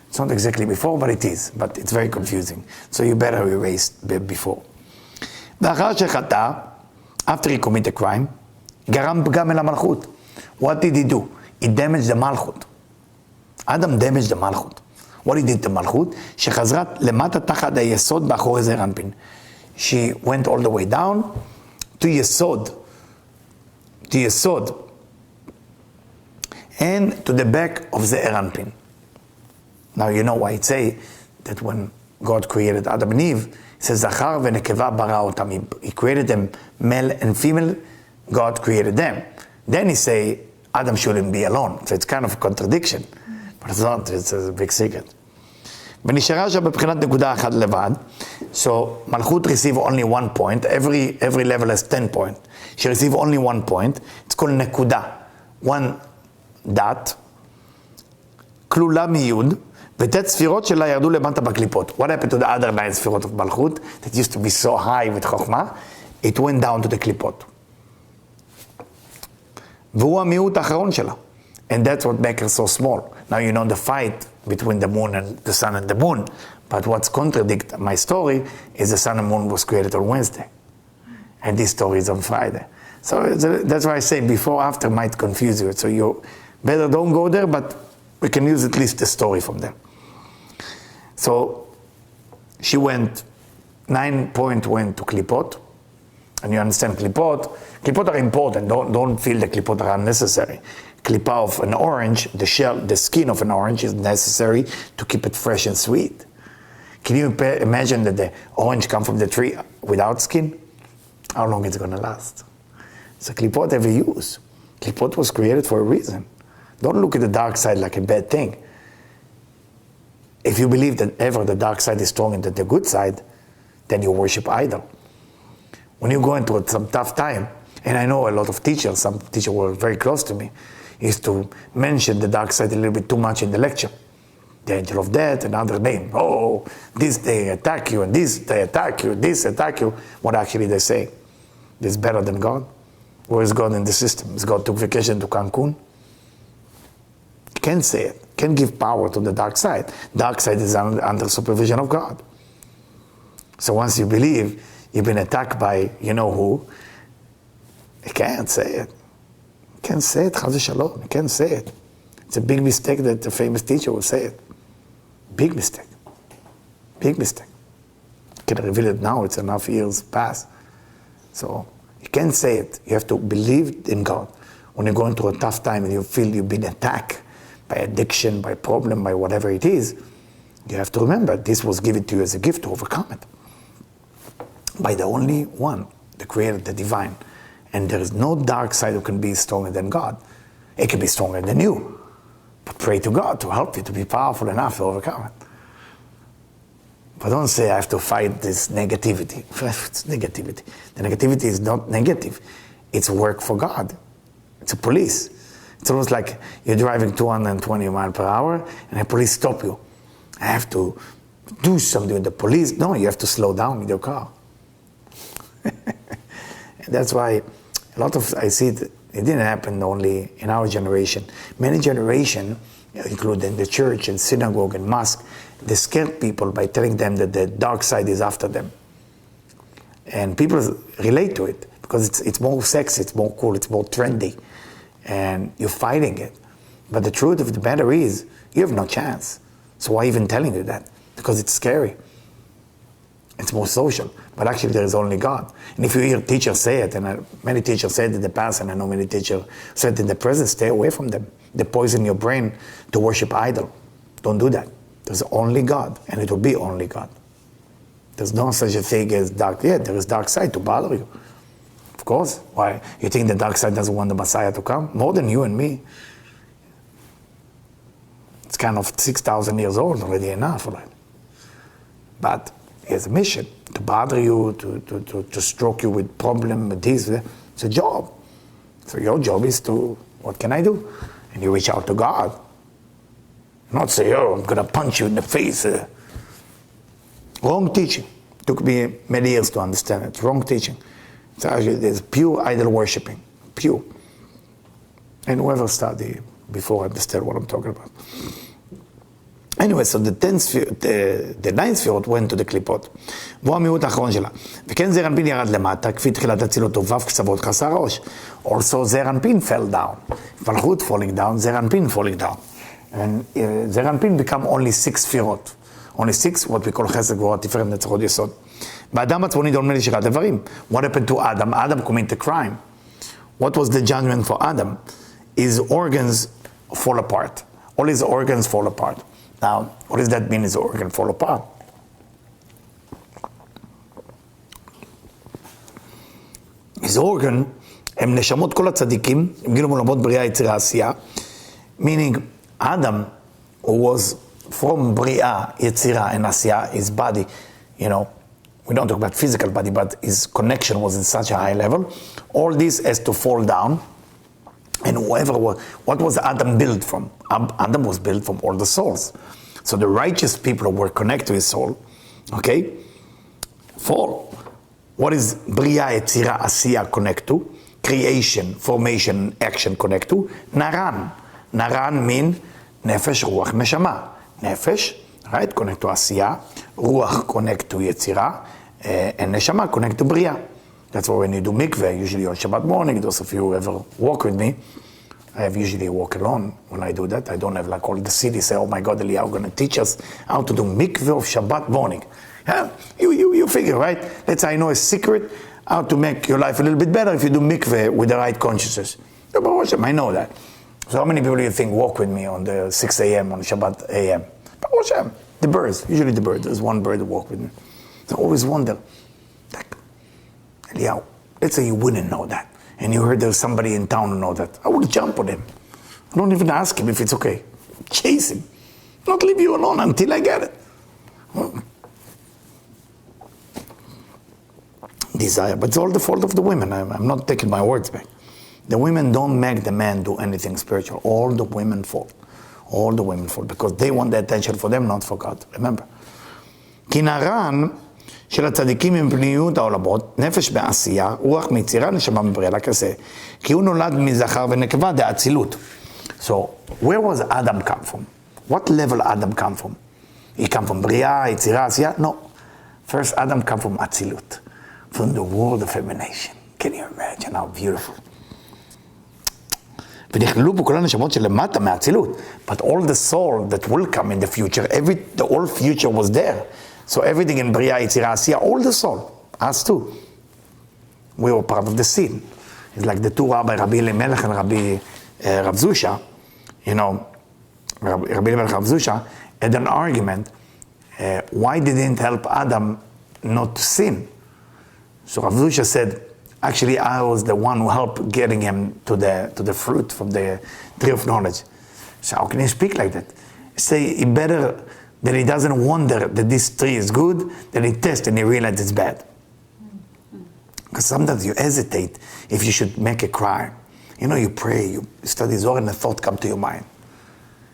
It's not exactly before, but it is. But it's very confusing. So you better erase before. ואחר שחטא, after he committed a crime, גרם פגם אל המלכות. What did he do? He damaged the מלכות. Adam damaged the מלכות. What he did to מלכות? שחזרה למטה תחת היסוד באחורי זעיר אנפין. She went all the way down to יסוד. And to the back of זעיר אנפין. Now you know why it say that when God created Adam and Eve, it says, Zachar v'nekeva bara otam. He created them, male and female, God created them. Then he say, Adam shouldn't be alone. So it's kind of a contradiction. But it's not, it's a big secret. ונשארה שם בבחינת נקודה אחת לבד. So, מלכות receive only 1 point, every level has 10 points. She receive only 1 point, it's called נקודה, 1 dot, כלולה מיוד, ותת ספירות שלה ירדו למטה בקליפות. What happened to the other 9 ספירות of מלכות, that used to be so high with חוכמה, it went down to the קליפות. והוא המיעוט האחרון שלה. And that's what makes her so small. Now you know the fight between the moon and the sun and the moon. But what's contradict my story is the sun and moon was created on Wednesday. And this story is on Friday. So that's why I say before, after might confuse you. So you better don't go there, but we can use at least the story from them. So she went, 9 point went to Klipot. And you understand Klipot are important. Don't feel the Klipot are unnecessary. Klipa of an orange, the shell, the skin of an orange is necessary to keep it fresh and sweet. Can you imagine that the orange come from the tree without skin? How long it's going to last? So Klipot have a use. Klipot was created for a reason. Don't look at the dark side like a bad thing. If you believe that ever the dark side is stronger than the good side, then you worship idol. When you go into some tough time, and I know a lot of teachers, some teachers were very close to me, is to mention the dark side a little bit too much in the lecture. The angel of death, another name. Oh, this they attack you, and this they attack you, this attack you. What actually they say? This better than God? Where is God in the system? Is God took vacation to Cancun? You can't say it. Can't give power to the dark side. Dark side is under supervision of God. So once you believe you've been attacked by you know who, you can't say it. You can't say it, Chaz Shalom. You can't say it. It's a big mistake that the famous teacher will say it. Big mistake. Big mistake. You can reveal it now, it's enough years past. So you can't say it. You have to believe in God. When you're going through a tough time and you feel you've been attacked by addiction, by problem, by whatever it is, you have to remember this was given to you as a gift to overcome it. By the only one, the creator, the divine. And there is no dark side who can be stronger than God. It can be stronger than you. But pray to God to help you to be powerful enough to overcome it. But don't say I have to fight this negativity. It's negativity. The negativity is not negative. It's work for God. It's a police. It's almost like you're driving 220 miles per hour and the police stop you. I have to do something with the police. No, you have to slow down with your car. And that's why a lot of, I see it didn't happen only in our generation. Many generations, including the church and synagogue and mosque, they scared people by telling them that the dark side is after them. And people relate to it because it's more sexy, it's more cool, it's more trendy. And you're fighting it. But the truth of the matter is, you have no chance. So why even telling you that? Because it's scary. It's more social. But actually there is only God. And if you hear teachers say it, and many teachers said it in the past, and I know many teachers said it in the present, stay away from them. They poison your brain to worship idol. Don't do that. There's only God, and it will be only God. There's no such a thing as dark. Yeah, there is dark side to bother you. Of course. Why? You think the dark side doesn't want the Messiah to come? More than you and me. It's kind of 6,000 years old, already enough. Right? But he has a mission to bother you, to stroke you with problem, with this. It's a job. So your job is to, what can I do? And you reach out to God. Not say, oh, I'm going to punch you in the face. Wrong teaching. Took me many years to understand it. Wrong teaching. It's actually, there's pure idol worshipping. Pure. And whoever studied before understand what I'm talking about. Anyway, so the 9 ספירות went to the קליפות. והוא המיעוט האחרון שלה. וכן זעיר אנפין ירד למטה, כפי תחילת הצילותו, ו' קצוות חסר ראש. Also זעיר אנפין fell down. מלכות falling down, זעיר אנפין falling down. And זעיר אנפין become only 6 ספירות. Only 6, what we call חסד גבורה תפארת נצח הוד יסוד. באדם עצמוני דומה לשירת איברים. What happened to Adam? Adam committed a crime. What was the judgment for Adam? His organs fall apart. All his organs fall apart. Now, what does that mean, his organ fall apart? His organ, הם נשמות כל הצדיקים, הם גילו מולמות בריאה יצירה עשייה, meaning Adam, who was from Bria, Yetzira, and Asiya, his body, we don't talk about physical body, but his connection was in such a high level. All this has to fall down. And what was Adam built from? Adam was built from all the souls. So the righteous people were connected to his soul, okay? Fall. What is Bria, Yetzira, Asiya connect to? Creation, formation, action connect to? Naran. Naran means Nefesh, Ruach, Neshama. Nefesh, right, connect to Asiya. Ruach connect to Yetzira. And Neshama connect to Bria. That's why when you do mikveh, usually on Shabbat morning, those of you who ever walk with me, I have usually walk alone when I do that. I don't have like all the cities say, oh my God, Eliyahu going to teach us how to do mikveh of Shabbat morning. Yeah? You figure, right? Let's say I know a secret how to make your life a little bit better if you do mikveh with the right consciousness. I know that. So how many people do you think walk with me on the 6 a.m. on Shabbat a.m.? The birds, usually the birds. There's one bird that walk with me. So I always wonder, like, Eliyahu, let's say you wouldn't know that, and you heard there's somebody in town who know that. I would jump on him. I don't even ask him if it's okay. Chase him. Not leave you alone until I get it. Desire, but it's all the fault of the women. I'm not taking my words back. The women don't make the man do anything spiritual. All the women fault. All the women fault because they want the attention for them, not for God. Remember. כנרן של הצדיקים עם פנימיות העולמות, נפש בעשייה, רוח מיצירה, נשמה מבריאה, לכזה. כי הוא נולד מזכר ונקבה דאצילות. So, where was Adam come from? What level Adam come from? He come from בריאה, יצירה, עשייה? No. First, Adam come from אצילות. From the world of emanation. Can you imagine how beautiful? ונכללו פה כל הנשמות שלמטה מהאצילות. But all the soul that will come in the future, the whole future was there. So everything in Bria, Yitzira, Asiya, all the soul, us too. We were part of the scene. It's like the two rabbis, Rabbi Elimelech and Rabbi Rav Zusha, Rabbi Elimelech and Rav Zusha had an argument, why didn't help Adam not to sin? So Rav Zusha said, actually I was the one who helped getting him to the fruit from the tree of knowledge. So how can you speak like that? Say, he better that he doesn't wonder that this tree is good, that he tests and he realizes it's bad. Because sometimes you hesitate if you should make a crime. You pray, you study Zohar and a thought comes to your mind.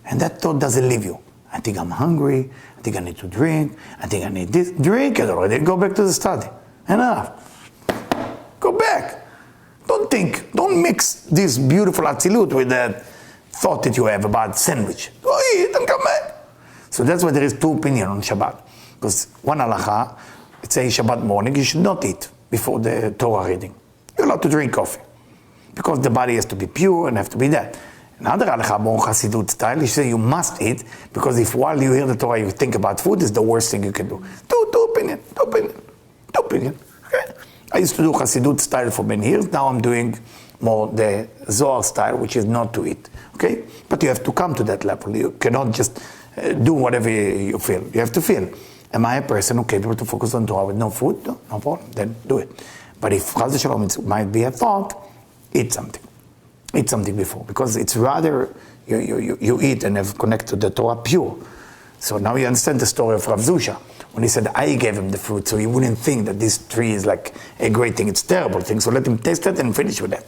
And that thought doesn't leave you. I think I'm hungry, I think I need to drink, I think I need this. Drink it already, go back to the study. Enough. Go back. Don't mix this beautiful atzilut with that thought that you have about sandwich. Go eat and come back. So that's why there is two opinions on Shabbat. Because one halacha, it says Shabbat morning, you should not eat before the Torah reading. You're allowed to drink coffee. Because the body has to be pure and have to be that. Another halacha, more Chassidut style, you say you must eat, because if while you hear the Torah you think about food, it's the worst thing you can do. Two opinion. Okay? I used to do Chassidut style for many years, now I'm doing more the Zohar style, which is not to eat. Okay? But you have to come to that level. You cannot just do whatever you feel. You have to feel. Am I a person who capable to focus on Torah with no food? No problem. Then do it. But if Chaz Shalom it might be a thought, eat something. Eat something before. Because it's rather you eat and have connected to the Torah pure. So now you understand the story of Rav Zusha. When he said, I gave him the fruit, so he wouldn't think that this tree is like a great thing. It's a terrible thing. So let him taste it and finish with that.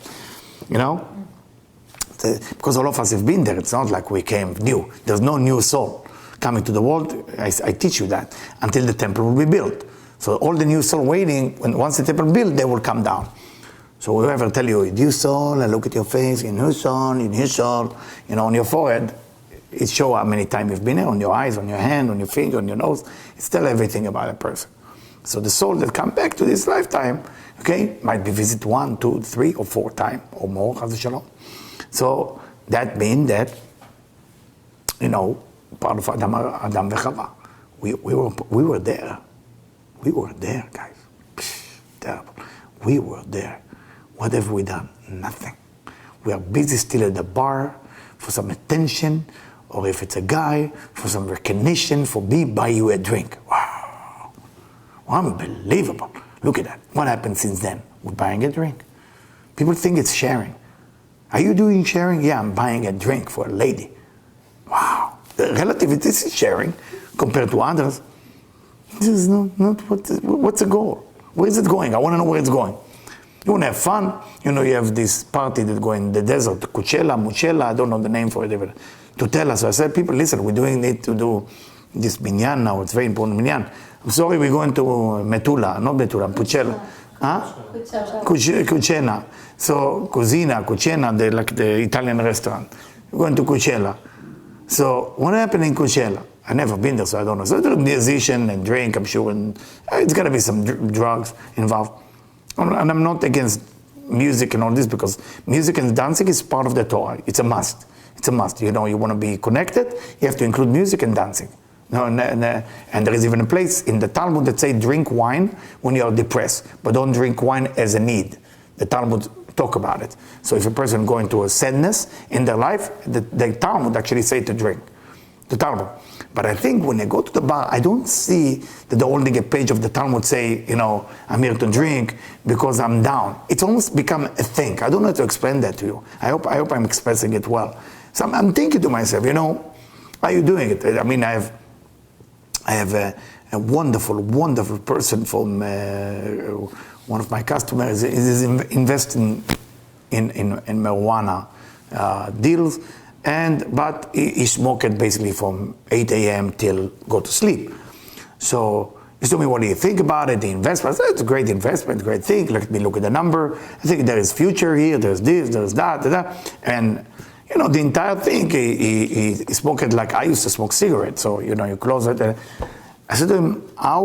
Because all of us have been there. It's not like we came new. There's no new soul coming to the world. I teach you that until the temple will be built. So all the new soul waiting, once the temple built, they will come down. So whoever tell you, new soul, and look at your face, in your soul, on your forehead, it shows how many times you've been there, on your eyes, on your hand, on your finger, on your nose. It's tell everything about a person. So the soul that come back to this lifetime, okay, might be visit 1, 2, 3, or 4 times or more, Chas Shalom. So that means that, part of Adam v'Chava, we were there. We were there, guys. Terrible. We were there. What have we done? Nothing. We are busy still at the bar for some attention, or if it's a guy, for some recognition, for me, buy you a drink. Wow. Unbelievable. Look at that. What happened since then? We're buying a drink. People think it's sharing. Are you doing sharing? Yeah, I'm buying a drink for a lady. Wow. relativity is sharing compared to others. This is not what's the goal? Where is it going? I want to know where it's going. You want to have fun? You know, you have this party that go in the desert, Muchela, I don't know the name for it even, to tell us. So I said, people, listen, we're doing it to do this binyan now. It's very important binyan. I'm sorry, we're going to Metula, not Metula, Puchela. Huh? Cucina. So, Cucina, like the Italian restaurant. We're going to Cucella. So, what happened in Cucella? I've never been there, so I don't know. So, there's a musician and drink, I'm sure, and it's got to be some drugs involved. And I'm not against music and all this, because music and dancing is part of the Torah. It's a must. It's a must. You know, you want to be connected, you have to include music and dancing. No, and there is even a place in the Talmud that say drink wine when you are depressed, but don't drink wine as a need. The Talmud talk about it. So if a person going through a sadness in their life, the Talmud actually say to drink. The Talmud. But I think when I go to the bar, I don't see that they're holding a page of the Talmud say, you know, I'm here to drink because I'm down. It's almost become a thing. I don't know how to explain that to you. I hope I'm expressing it well. So I'm thinking to myself, you know, how are you doing it? I mean, I have a wonderful, wonderful person from one of my customers is investing in marijuana deals, but he smoked basically from 8 a.m. till go to sleep. So he told me, what do you think about it? The investment? I said, it's a great investment, great thing. Let me look at the number. I think there is future here. There's this, there's that. And you know, the entire thing, he smoked like I used to smoke cigarettes. So, you know, you close it. I said to him, I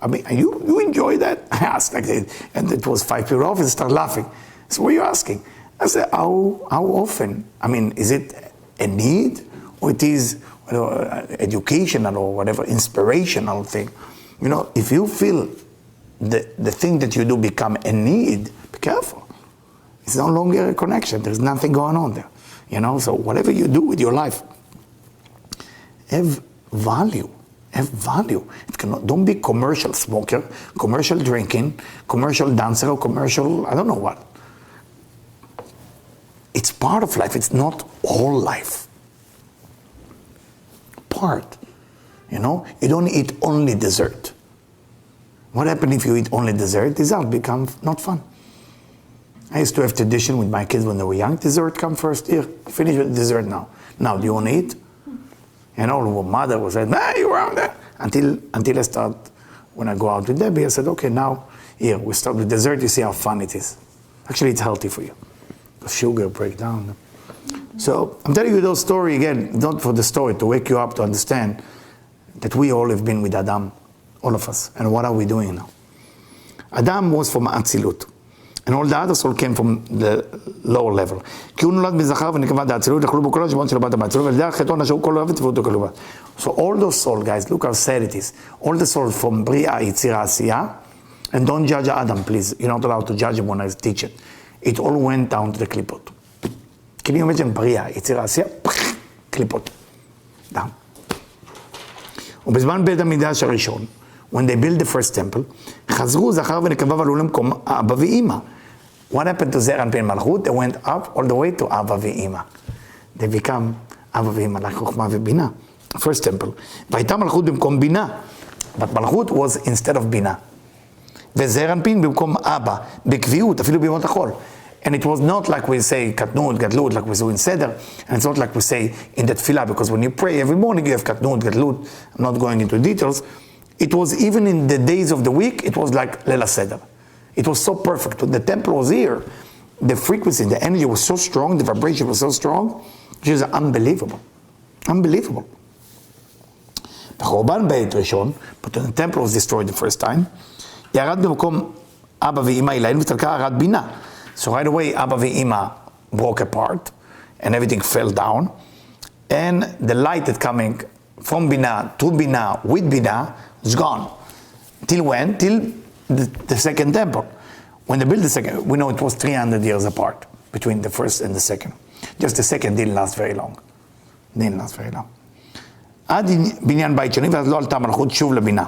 mean, you enjoy that? I asked, like, and it was 5 people off, and started laughing. So what are you asking? I said, how often? I mean, is it a need, or it is educational or whatever, inspirational thing? You know, if you feel the thing that you do become a need, be careful. It's no longer a connection. There's nothing going on there. You know, so whatever you do with your life, have value. Have value. Don't be commercial smoker, commercial drinking, commercial dancer, or commercial, I don't know what. It's part of life. It's not all life. Part. You know, you don't eat only dessert. What happens if you eat only dessert? Dessert becomes not fun. I used to have tradition with my kids when they were young. Dessert come first. Here, finish with dessert now. Now, do you want to eat? You know, mother was like, nah, you were out there. Until I start, when I go out with Debbie, I said, okay, now, here, we start with dessert, you see how fun it is. Actually, it's healthy for you. The sugar break down. So, I'm telling you those story again, not for the story, to wake you up to understand that we all have been with Adam, all of us. And what are we doing now? Adam was from Atzilut. And all the other soul came from the lower level. So all those souls, guys, look how sad it is. All the souls from Bria, Yitzira, Asiya, and don't judge Adam, please. You're not allowed to judge him when I teach it. It all went down to the klipot. Can you imagine Bria, Yitzira, Asiya, klipot, down. ובזמן בית המקדש הראשון, when they built the first temple, חזרו זכר ונקבה ועלו למקום אבא ואמא. What happened to Zer and Pin Malchut? They went up all the way to Abba ואמא. They become Abba ואמא, like חוכמה ובינה. First temple. והייתה מלכות במקום בינה. But מלכות was instead of בינה. וזר אנפין במקום אבא, בקביעות, אפילו בימות החול. And it was not like we say katnut, gadlut, like we do in Seder, and it's not like we say in the tefillah, because when you pray every morning you have katnut, gadlut. I'm not going into details. It was even in the days of the week, it was like Lela Seder. It was so perfect. When the temple was here, the frequency, the energy was so strong, the vibration was so strong, it was unbelievable. Unbelievable. בחורבן בית ראשון, but when the temple was destroyed the first time, ירד במקום אבא ואמא אליהם ותלקה הרד בינה. So right away, Abba ve'Ima broke apart, and everything fell down, and the light that coming from Bina to Bina with Bina is gone. Till when? Till the second temple. When they built the second, we know it was 300 years apart between the first and the second. Just the second didn't last very long. עד בניין בית שני, ואז לא עלתה מלכות שוב לבינה.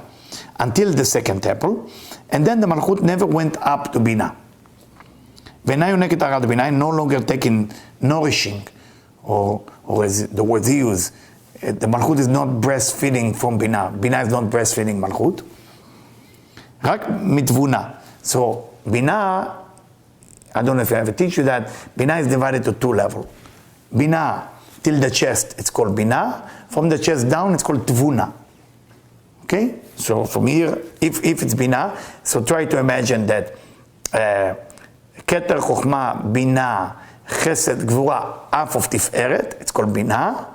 Until the second temple, and then the Malchut never went up to Bina. ואינה יונקת הרד בינה, no longer taking nourishing or as the word he used, the Malchut is not breastfeeding from Binah. Binah is not breastfeeding Malchut. רק מתבונה. So Binah, I don't know if I ever teach you that, Binah is divided to two levels. Binah till the chest, it's called Binah. From the chest down, it's called Tvuna. Okay? So from here, if it's Binah, so try to imagine that Keter, Chokhmah, Binah, Chesed, Gvura, half of Tiferet, it's called Binah,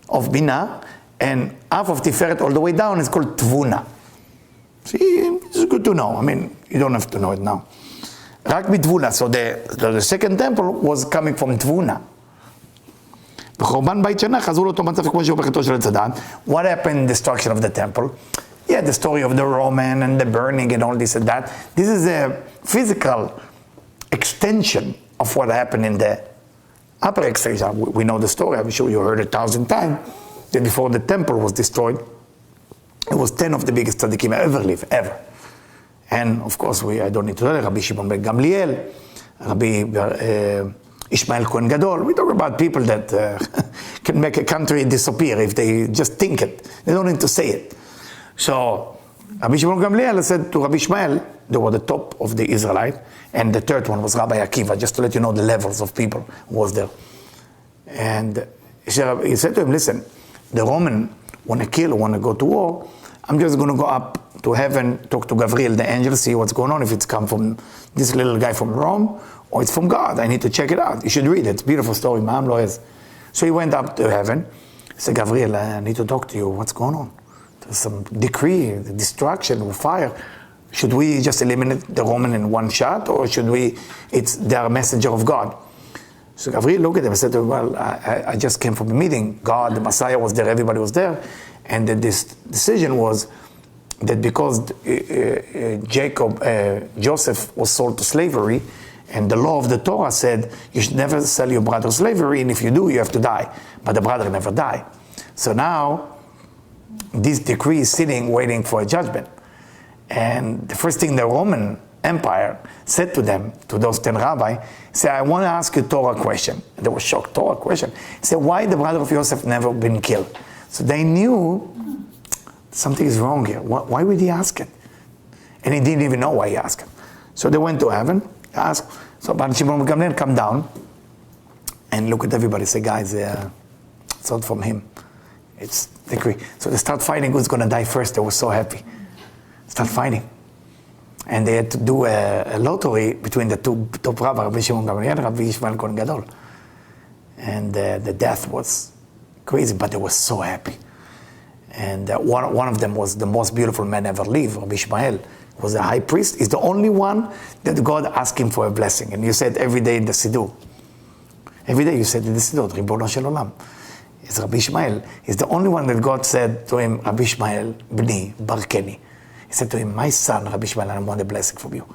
of Binah, and half of Tiferet all the way down is called Tvuna. See, it's good to know. I mean, you don't have to know it now. Rak Tvuna, so the second temple was coming from Tvuna. What happened in the destruction of the temple? Yeah, the story of the Roman and the burning and all this and that. This is a physical extension of what happened in the upper extension. We know the story, I'm sure you heard it 1,000 times, that before the temple was destroyed, it was 10 of the biggest tzaddikim ever lived, ever. And of course, I don't need to tell you, Rabbi Shimon ben Gamliel, Rabbi Ishmael Kohen Gadol. We talk about people that can make a country disappear if they just think it. They don't need to say it. So Rabbi Shimon ben Gamliel said to Rabbi Ishmael, they were the top of the Israelite, and the third one was Rabbi Akiva, just to let you know the levels of people who was there. And he said to him, listen, the Roman want to kill, want to go to war, I'm just going to go up to heaven, talk to Gabriel, the angel, see what's going on, if it's come from this little guy from Rome, or it's from God. I need to check it out. You should read it. It's a beautiful story. Ma'am Loez. So he went up to heaven. He said, Gabriel, I need to talk to you. What's going on? There's some decree, destruction, fire. Should we just eliminate the Roman in one shot, or should we, they're a messenger of God? So Gabriel looked at him and said, well, I just came from a meeting. God, the Messiah was there, everybody was there. And this decision was that because Joseph was sold to slavery, and the law of the Torah said, you should never sell your brother slavery, and if you do, you have to die. But the brother never died. So now, this decree is sitting, waiting for a judgment. And the first thing the Roman Empire said to them, to those 10 rabbis, said, I want to ask you a Torah question. And they were shocked, Torah question. He said, why the brother of Joseph never been killed? So they knew something is wrong here. Why would he ask it? And he didn't even know why he asked it. So they went to heaven, asked. So Rabbi Shimon ben Gamliel come down and look at everybody, say, guys, it's not from him. It's decree. So they start fighting who's going to die first. They were so happy. Start fighting. And they had to do a lottery between the two top rabbis, Rabbi Shimon ben Gamliel and Rabbi Ishmael Kohen Gadol. And the death was crazy, but they were so happy. And one of them was the most beautiful man ever lived, Rabbi Ishmael, was a high priest. He's the only one that God asked him for a blessing. And you said every day in the Siddur. Every day you said in the Siddur, Ribono Shel Olam. It's Rabbi Ishmael. He's the only one that God said to him, Rabbi Ishmael, Bni, Barkeni. He said to him, my son, Rabbi Ishmael, I want a blessing from you.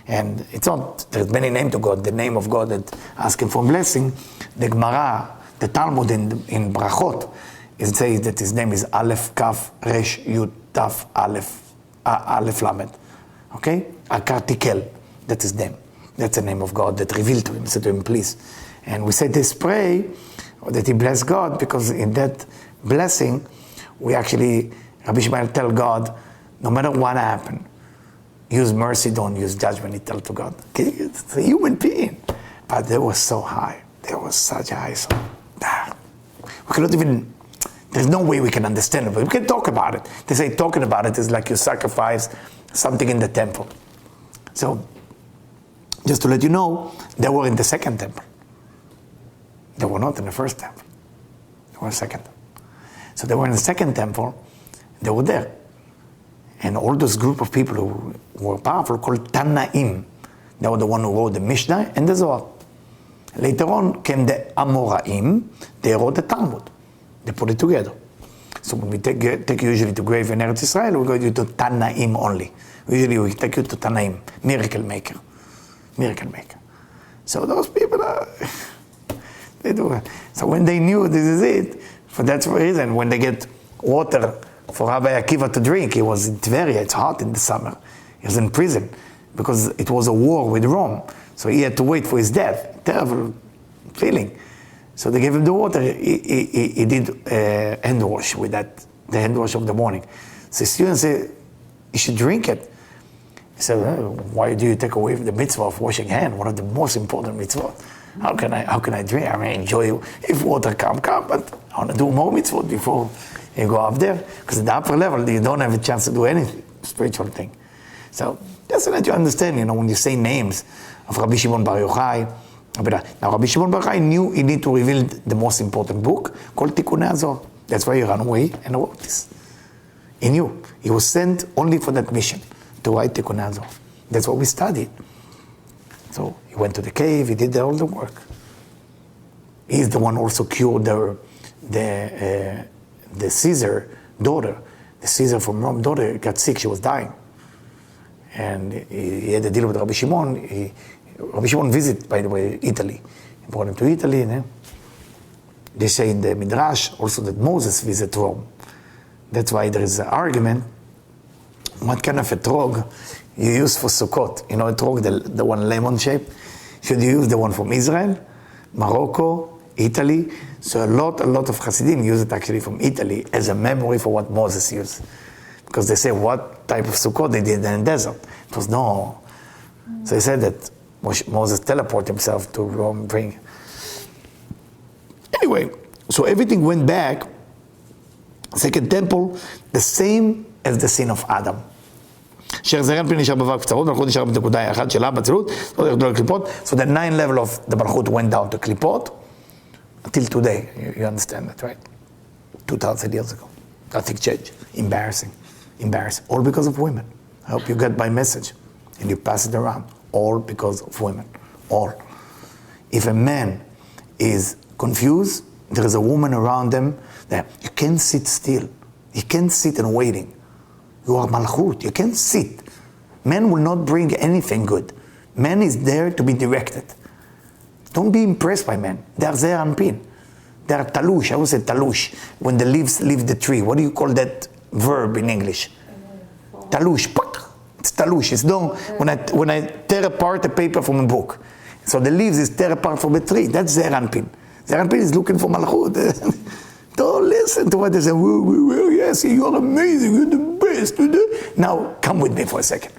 And it's not, there's many names to God. The name of God that asked him for a blessing, the Gemara, the Talmud in Brachot, it says that his name is Aleph Kaf Resh Yud Taf Aleph Lamed. Okay? Akartikel. That's his name. That's the name of God that revealed to him. He said to him, please. And we said this pray that he bless God, because in that blessing, we actually, Rabbi Ishmael tell God, no matter what happened, use mercy, don't use judgment, he tell to God. Okay? It's a human being. But they were so high. There was such a high soul. We cannot even, there's no way we can understand it, but we can talk about it. They say talking about it is like you sacrifice something in the temple. So, just to let you know, they were in the second temple. They were not in the first temple. They were in the second. So they were in the second temple, they were there. And all those group of people who were powerful, called Tanaim, they were the one who wrote the Mishnah and the Zohar. Later on came the Amoraim, they wrote the Talmud. They put it together. So when we take you usually to grave in Eretz Israel, we go to Tanaim only. Usually we take you to Tanaim, miracle maker. Miracle maker. So those people they do it. So when they knew this is it, for that reason, when they get water for Rabbi Akiva to drink, he was in Tveria, it's hot in the summer. He was in prison because it was a war with Rome. So he had to wait for his death. Terrible feeling. So they gave him the water. He did hand wash with that, the hand wash of the morning. So the student said, you should drink it. He said, why do you take away the mitzvah of washing hands? One of the most important mitzvahs. How can I drink? I mean, enjoy. If water come, but I want to do more mitzvot before you go up there. Because at the upper level, you don't have a chance to do anything, spiritual thing. So just to let you understand, when you say names of Rabbi Shimon Bar Yochai. Now, Rabbi Shimon Bar Yochai knew he needed to reveal the most important book called Tikkunei Zohar. That's why he ran away and wrote this. He knew. He was sent only for that mission, to write Tikkunei Zohar. That's what we studied. So he went to the cave, he did all the work. He's the one also cured the Caesar daughter. The Caesar from Rome daughter got sick, she was dying. And he had a deal with Rabbi Shimon. Rabbi Shimon visited, by the way, Italy. He brought him to Italy. They say in the Midrash also that Moses visited Rome. That's why there is an argument. What kind of a etrog you use for Sukkot? Etrog, the one lemon shape. Should you use the one from Israel, Morocco, Italy? So a lot of Hasidim use it actually from Italy as a memory for what Moses used. Because they say what type of Sukkot they did in the desert. It was no. So he said that Moses teleported himself to Rome, bring. Anyway, so everything went back. Second temple, the same as the sin of Adam. So the 9 level of the Malchut went down to Klipot until today. You understand that, right? 2,000 years ago. Nothing changed. Embarrassing. All because of women. I hope you get my message and you pass it around. All because of women. All. If a man is confused, there is a woman around them that you can't sit still. You can't sit and waiting. You are Malchut. You can't sit. Man will not bring anything good. Man is there to be directed. Don't be impressed by men. They are Zeir Anpin. They are talush. I would say talush. When the leaves leave the tree. What do you call that verb in English? Talush. It's talush. It's done when I tear apart a paper from a book. So the leaves is tear apart from a tree. That's Zeir Anpin. Zeir Anpin is looking for Malchut. Don't listen to what they say. Well, yes, you're amazing. You're the best. Now, come with me for a second.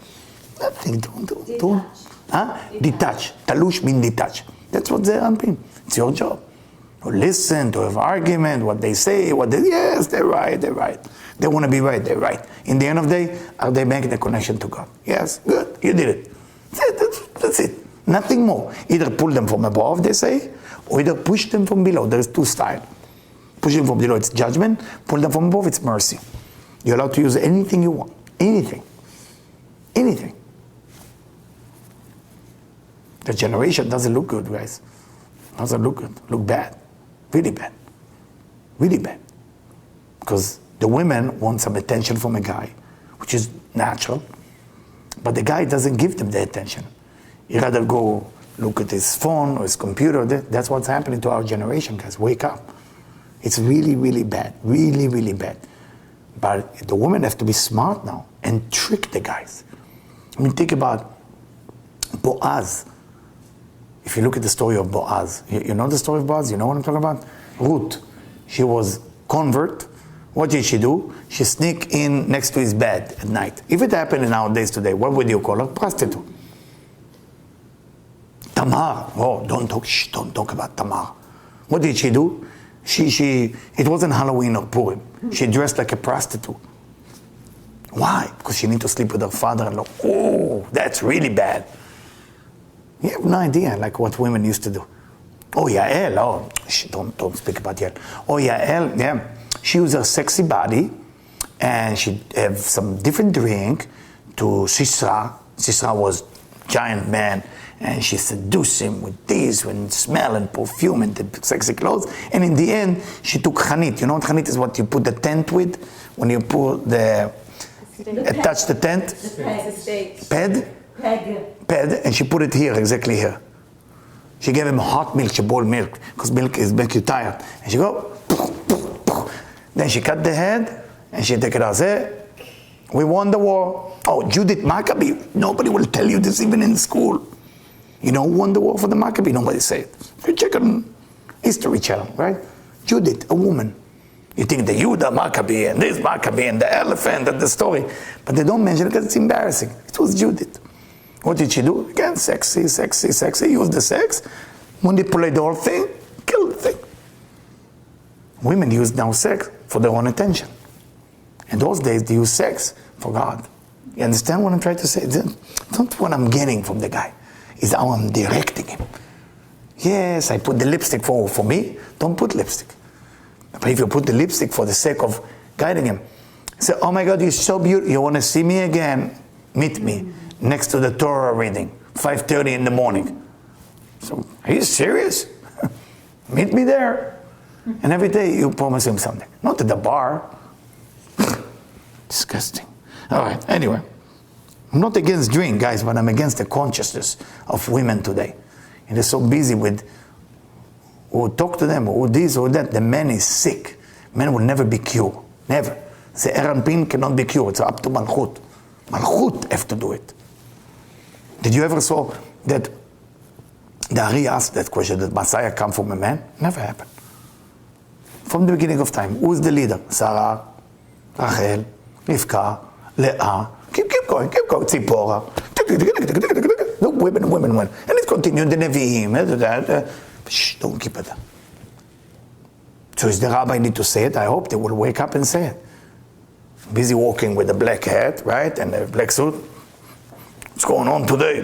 Nothing. Don't. Detach. Talush means detach. That's what Zeir Anpin. It's your job. To listen, to have argument, what they say, yes, they're right. They want to be right, they're right. In the end of the day, are they making the connection to God? Yes, good, you did it. That's it. Nothing more. Either pull them from above, they say, or either push them from below. There's 2 styles. Push them from below, it's judgment. Pull them from above, it's mercy. You're allowed to use anything you want. Anything. The generation doesn't look good, guys. Doesn't look good. Look bad. Really bad. Because the women want some attention from a guy, which is natural. But the guy doesn't give them the attention. He'd rather go look at his phone or his computer. That's what's happening to our generation, guys. Wake up. It's really bad. Really bad. But the women have to be smart now and trick the guys. I mean, think about Boaz. If you look at the story of Boaz, you know the story of Boaz? You know what I'm talking about? Ruth. She was convert. What did she do? She sneaked in next to his bed at night. If it happened nowadays today, what would you call her? Prostitute. Tamar. Oh, don't talk about Tamar. What did she do? It wasn't Halloween or Purim. She dressed like a prostitute. Why? Because she needed to sleep with her father-in-law. Oh, that's really bad. You have no idea, like what women used to do. Oh, Yael, don't speak about Yael. Oh, Yael, yeah. She used her sexy body, and she'd have some different drink to Sisra. Sisra was giant man, and she seduced him with this, with smell and perfume and the sexy clothes. And in the end, she took chanit. You know what chanit is? What you put the tent with? When you put attach the tent? Ped? Ped, and she put it here, exactly here. She gave him hot milk, she boiled milk, because milk make you tired. And she go, then she cut the head, and she take it out. Say, we won the war. Oh, Judith Maccabee. Nobody will tell you this even in school. You know who won the war for the Maccabee? Nobody say it. You check it history channel, right? Judith, a woman. You think the Judah Maccabee and this Maccabee and the elephant and the story, but they don't mention it because it's embarrassing. It was Judith. What did she do? Again, sexy, use the sex, manipulate the whole thing, kill the thing. Women use now sex for their own attention. In those days, they use sex for God. You understand what I'm trying to say? Not what I'm getting from the guy, is how I'm directing him. Yes, I put the lipstick for me. Don't put lipstick. But if you put the lipstick for the sake of guiding him, say, oh my God, you're so beautiful. You want to see me again? Meet me next to the Torah reading, 5:30 in the morning. So, are you serious? Meet me there. And every day you promise him something. Not at the bar. Disgusting. All right, anyway. I'm not against drink, guys, but I'm against the consciousness of women today. And they're so busy with who talk to them, or this or that. The man is sick. Man will never be cured. Never. The Eranpin cannot be cured. It's up to Malchut. Malchut have to do it. Did you ever saw that the Ari asked that question, that Messiah come from a man? Never happened. From the beginning of time, who is the leader? Sarah, Rachel, Rivka, Leah. Keep going. Tzipora. No, women. And it continued, the Nevi'im, shh, don't keep it. So is the rabbi need to say it? I hope they will wake up and say it. Busy walking with a black hat, right? And a black suit. What's going on today?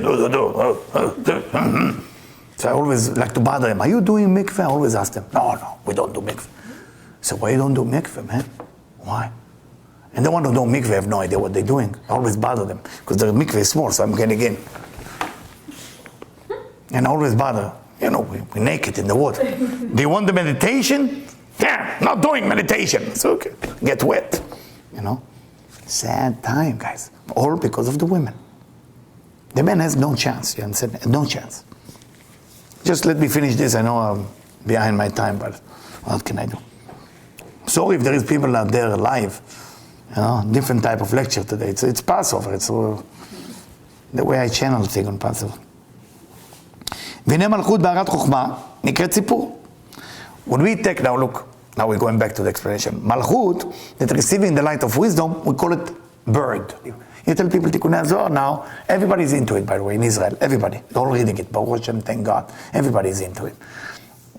So I always like to bother them. Are you doing mikveh? I always ask them. No, we don't do mikveh. So why you don't do mikveh, man? Why? And the one who don't mikveh have no idea what they're doing. I always bother them. Because the mikveh is small, so I'm getting in. And I always bother. You know, we're naked in the water. Do you want the meditation? Yeah, not doing meditation. It's okay. Get wet. You know? Sad time, guys. All because of the women. The man has no chance. You understand? No chance. Just let me finish this. I know I'm behind my time, but what can I do? Sorry if there is people out there live. You know, different type of lecture today. It's Passover. It's the way I channel thing on Passover. והנה מלכות בהרת חוכמה, נקראת סיפור. When we take, now look, now we're going back to the explanation. Malchut, that receiving the light of wisdom, we call it bird. You tell people Tikkunei Zohar now, everybody's into it, by the way, in Israel. Everybody. They're all reading it. Baruch Hashem, thank God. Everybody's into it.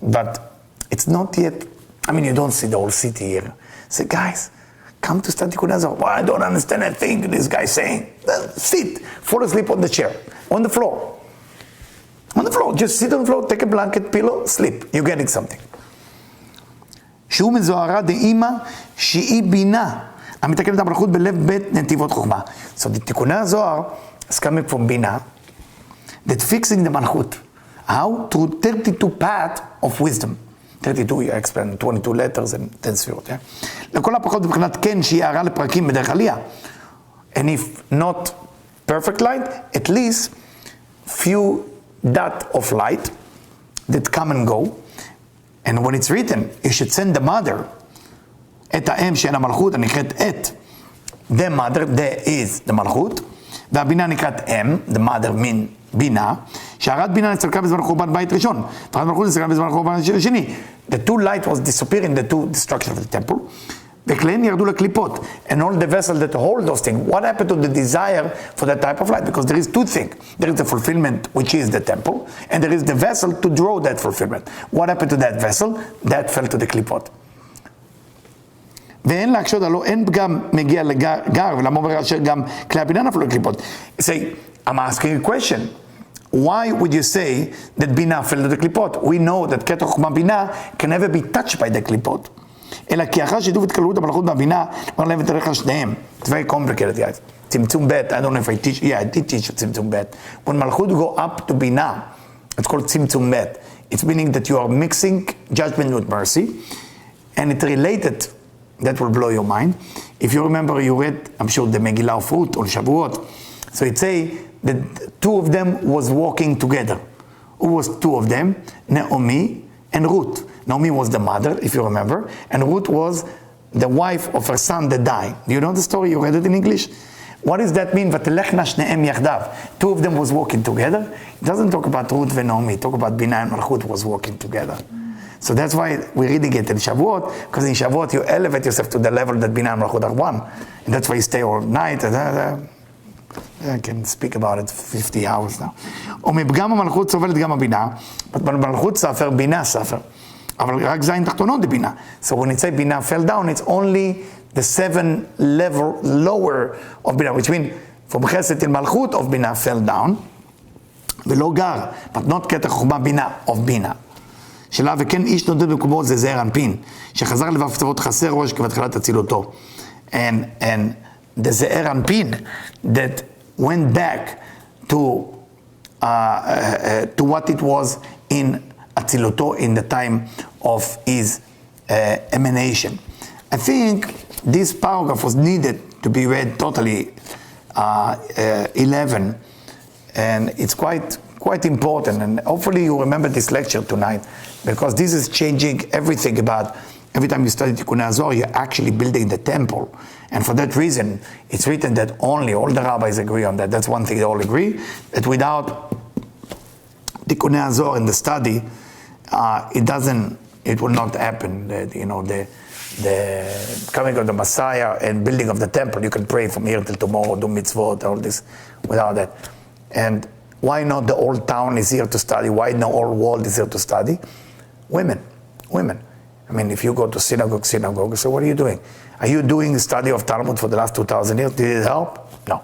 But it's not yet, I mean, you don't see the whole city here. Say, guys, come to study Tikkunei Zohar. Well, I don't understand a thing this guy's saying. Sit, fall asleep on the chair, on the floor. On the floor, just sit on the floor, take a blanket, pillow, sleep. You're getting something. שהוא מזוהרה דאימא שהיא בינה, המתקנת המלכות בלב בית נתיבות חוכמה. So the Tikkunei Zohar is coming from Bina, that fixing the malchut. How? Through 32 paths of wisdom. 32, you explain, 22 letters and 10 ספירות. Yeah? לכל הפחות מבחינת כן שהיא הערה לפרקים בדרך עלייה. And if not perfect light, at least few dot of light that come and go. And when it's written, you should send the mother, את האם שאין המלכות, הנקראת את, the mother, the is the מלכות, והבינה נקראת אם, the mother mean בינה, שהרת בינה נסתלקה בזמן חורבן בית ראשון, והרת מלכות נסתלקה בזמן חורבן שני. The two light was disappearing, the two destruction of the temple, וכליהן ירדו לקליפות, and all the vessels that hold those things. What happened to the desire for that type of light? Because there is two things. There is the fulfillment, which is the temple, and there is the vessel to draw that fulfillment. What happened to that vessel? That fell to the קליפות. ואין להקשות עלו, אין פגם מגיע לגר, ולמה אומר אשר גם כלי הבינה נפלו לקליפות. Say, I'm asking a question. Why would you say that בינה fell to the קליפות? We know that קטע חוכמה בינה can never be touched by the קליפות. אלא כי אחר שיתוף התקללות המלכות והבינה, אמר להם ותלך שניהם. It's very complicated, guys. צמצום ב', I don't know if I teach, yeah, I did teach צמצום ב'. When מלכות go up to בינה, it's called צמצום ב'. It's meaning that you are mixing judgment with mercy, and it's related, that will blow your mind. If you remember, you read, I'm sure, the Megillah of Ruth on Shavuot. So it say that two of them was walking together. Who was two of them? Naomi and Ruth. Naomi was the mother, if you remember, and Ruth was the wife of her son that died. Do you know the story? You read it in English? What does that mean? ותלכנה שניהם יחדיו. Two of them was walking together. It doesn't talk about Ruth and Naomi. It talk about Bina and Malchut was walking together. So that's why we really get in Shavuot, because in Shavuot you elevate yourself to the level that Binah Malchut are one. And that's why you stay all night. I can speak about it 50 hours now. ומפגם המלכות סובלת גם הבינה, but במלכות ספר, בינה ספר. אבל רק זין תחתונות זה בינה. So when it say בינה fell down, it's only the 7 level lower of בינה, which means from חסד till מלכות of בינה fell down, ולא גר, but not קטע חוכמה בינה of בינה. שלה וכן איש נודד במקומו זה זעיר אנפין, שחזר לבב קצוות חסר ראש כבתחילת אצילותו. And the זעיר אנפין that went back to what it was in Atziluto in the time of his emanation. I think this paragraph was needed to be read totally 11, and it's quite important, and hopefully you remember this lecture tonight, because this is changing everything about every time you study Tikkunei Zohar, you're actually building the temple. And for that reason, it's written that all the rabbis agree on that. That's one thing they all agree, that without Tikkunei Zohar in the study, it will not happen. The coming of the Messiah and building of the temple, you can pray from here till tomorrow, do mitzvot, all this, without that. And why not the whole town is here to study? Why not the whole world is here to study? Women. I mean, if you go to synagogue, so what are you doing? Are you doing the study of Talmud for the last 2,000 years? Did it help? No.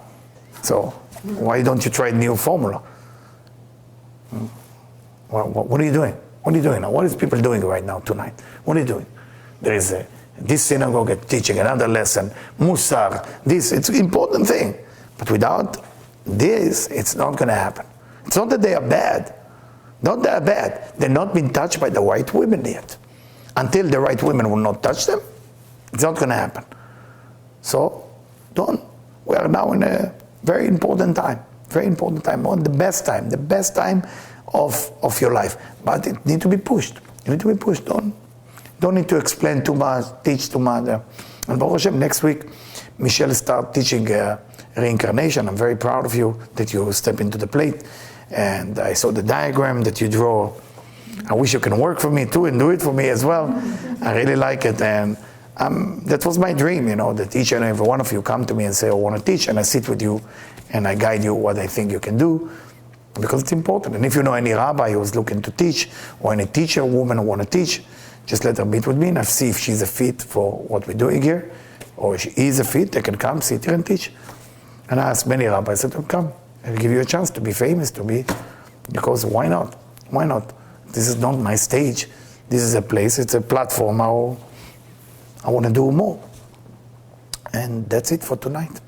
So why don't you try a new formula? What are you doing? What are you doing now? What is people doing right now tonight? What are you doing? There is this synagogue teaching another lesson, Musar, this, it's an important thing. But without this, it's not going to happen. It's not that they are bad. Not that bad. They're not been touched by the right women yet. Until the right women will not touch them, it's not going to happen. So, we are now in a very important time, on the best time of your life. But it needs to be pushed. You need to be pushed. Don't need to explain too much, teach too much. And Baruch Hashem, next week, Michelle start teaching reincarnation. I'm very proud of you that you step into the plate. And I saw the diagram that you draw. I wish you can work for me too and do it for me as well. I really like it. And that was my dream, that each and every one of you come to me and say, I want to teach. And I sit with you and I guide you what I think you can do, because it's important. And if you know any rabbi who's looking to teach, or any teacher, woman who want to teach, just let her meet with me and I'll see if she's a fit for what we're doing here. Or if she is a fit, they can come, sit here and teach. And I asked many rabbis, I said, come, I'll give you a chance to be famous, because why not? Why not? This is not my stage. This is a place, it's a platform. I want to do more. And that's it for tonight.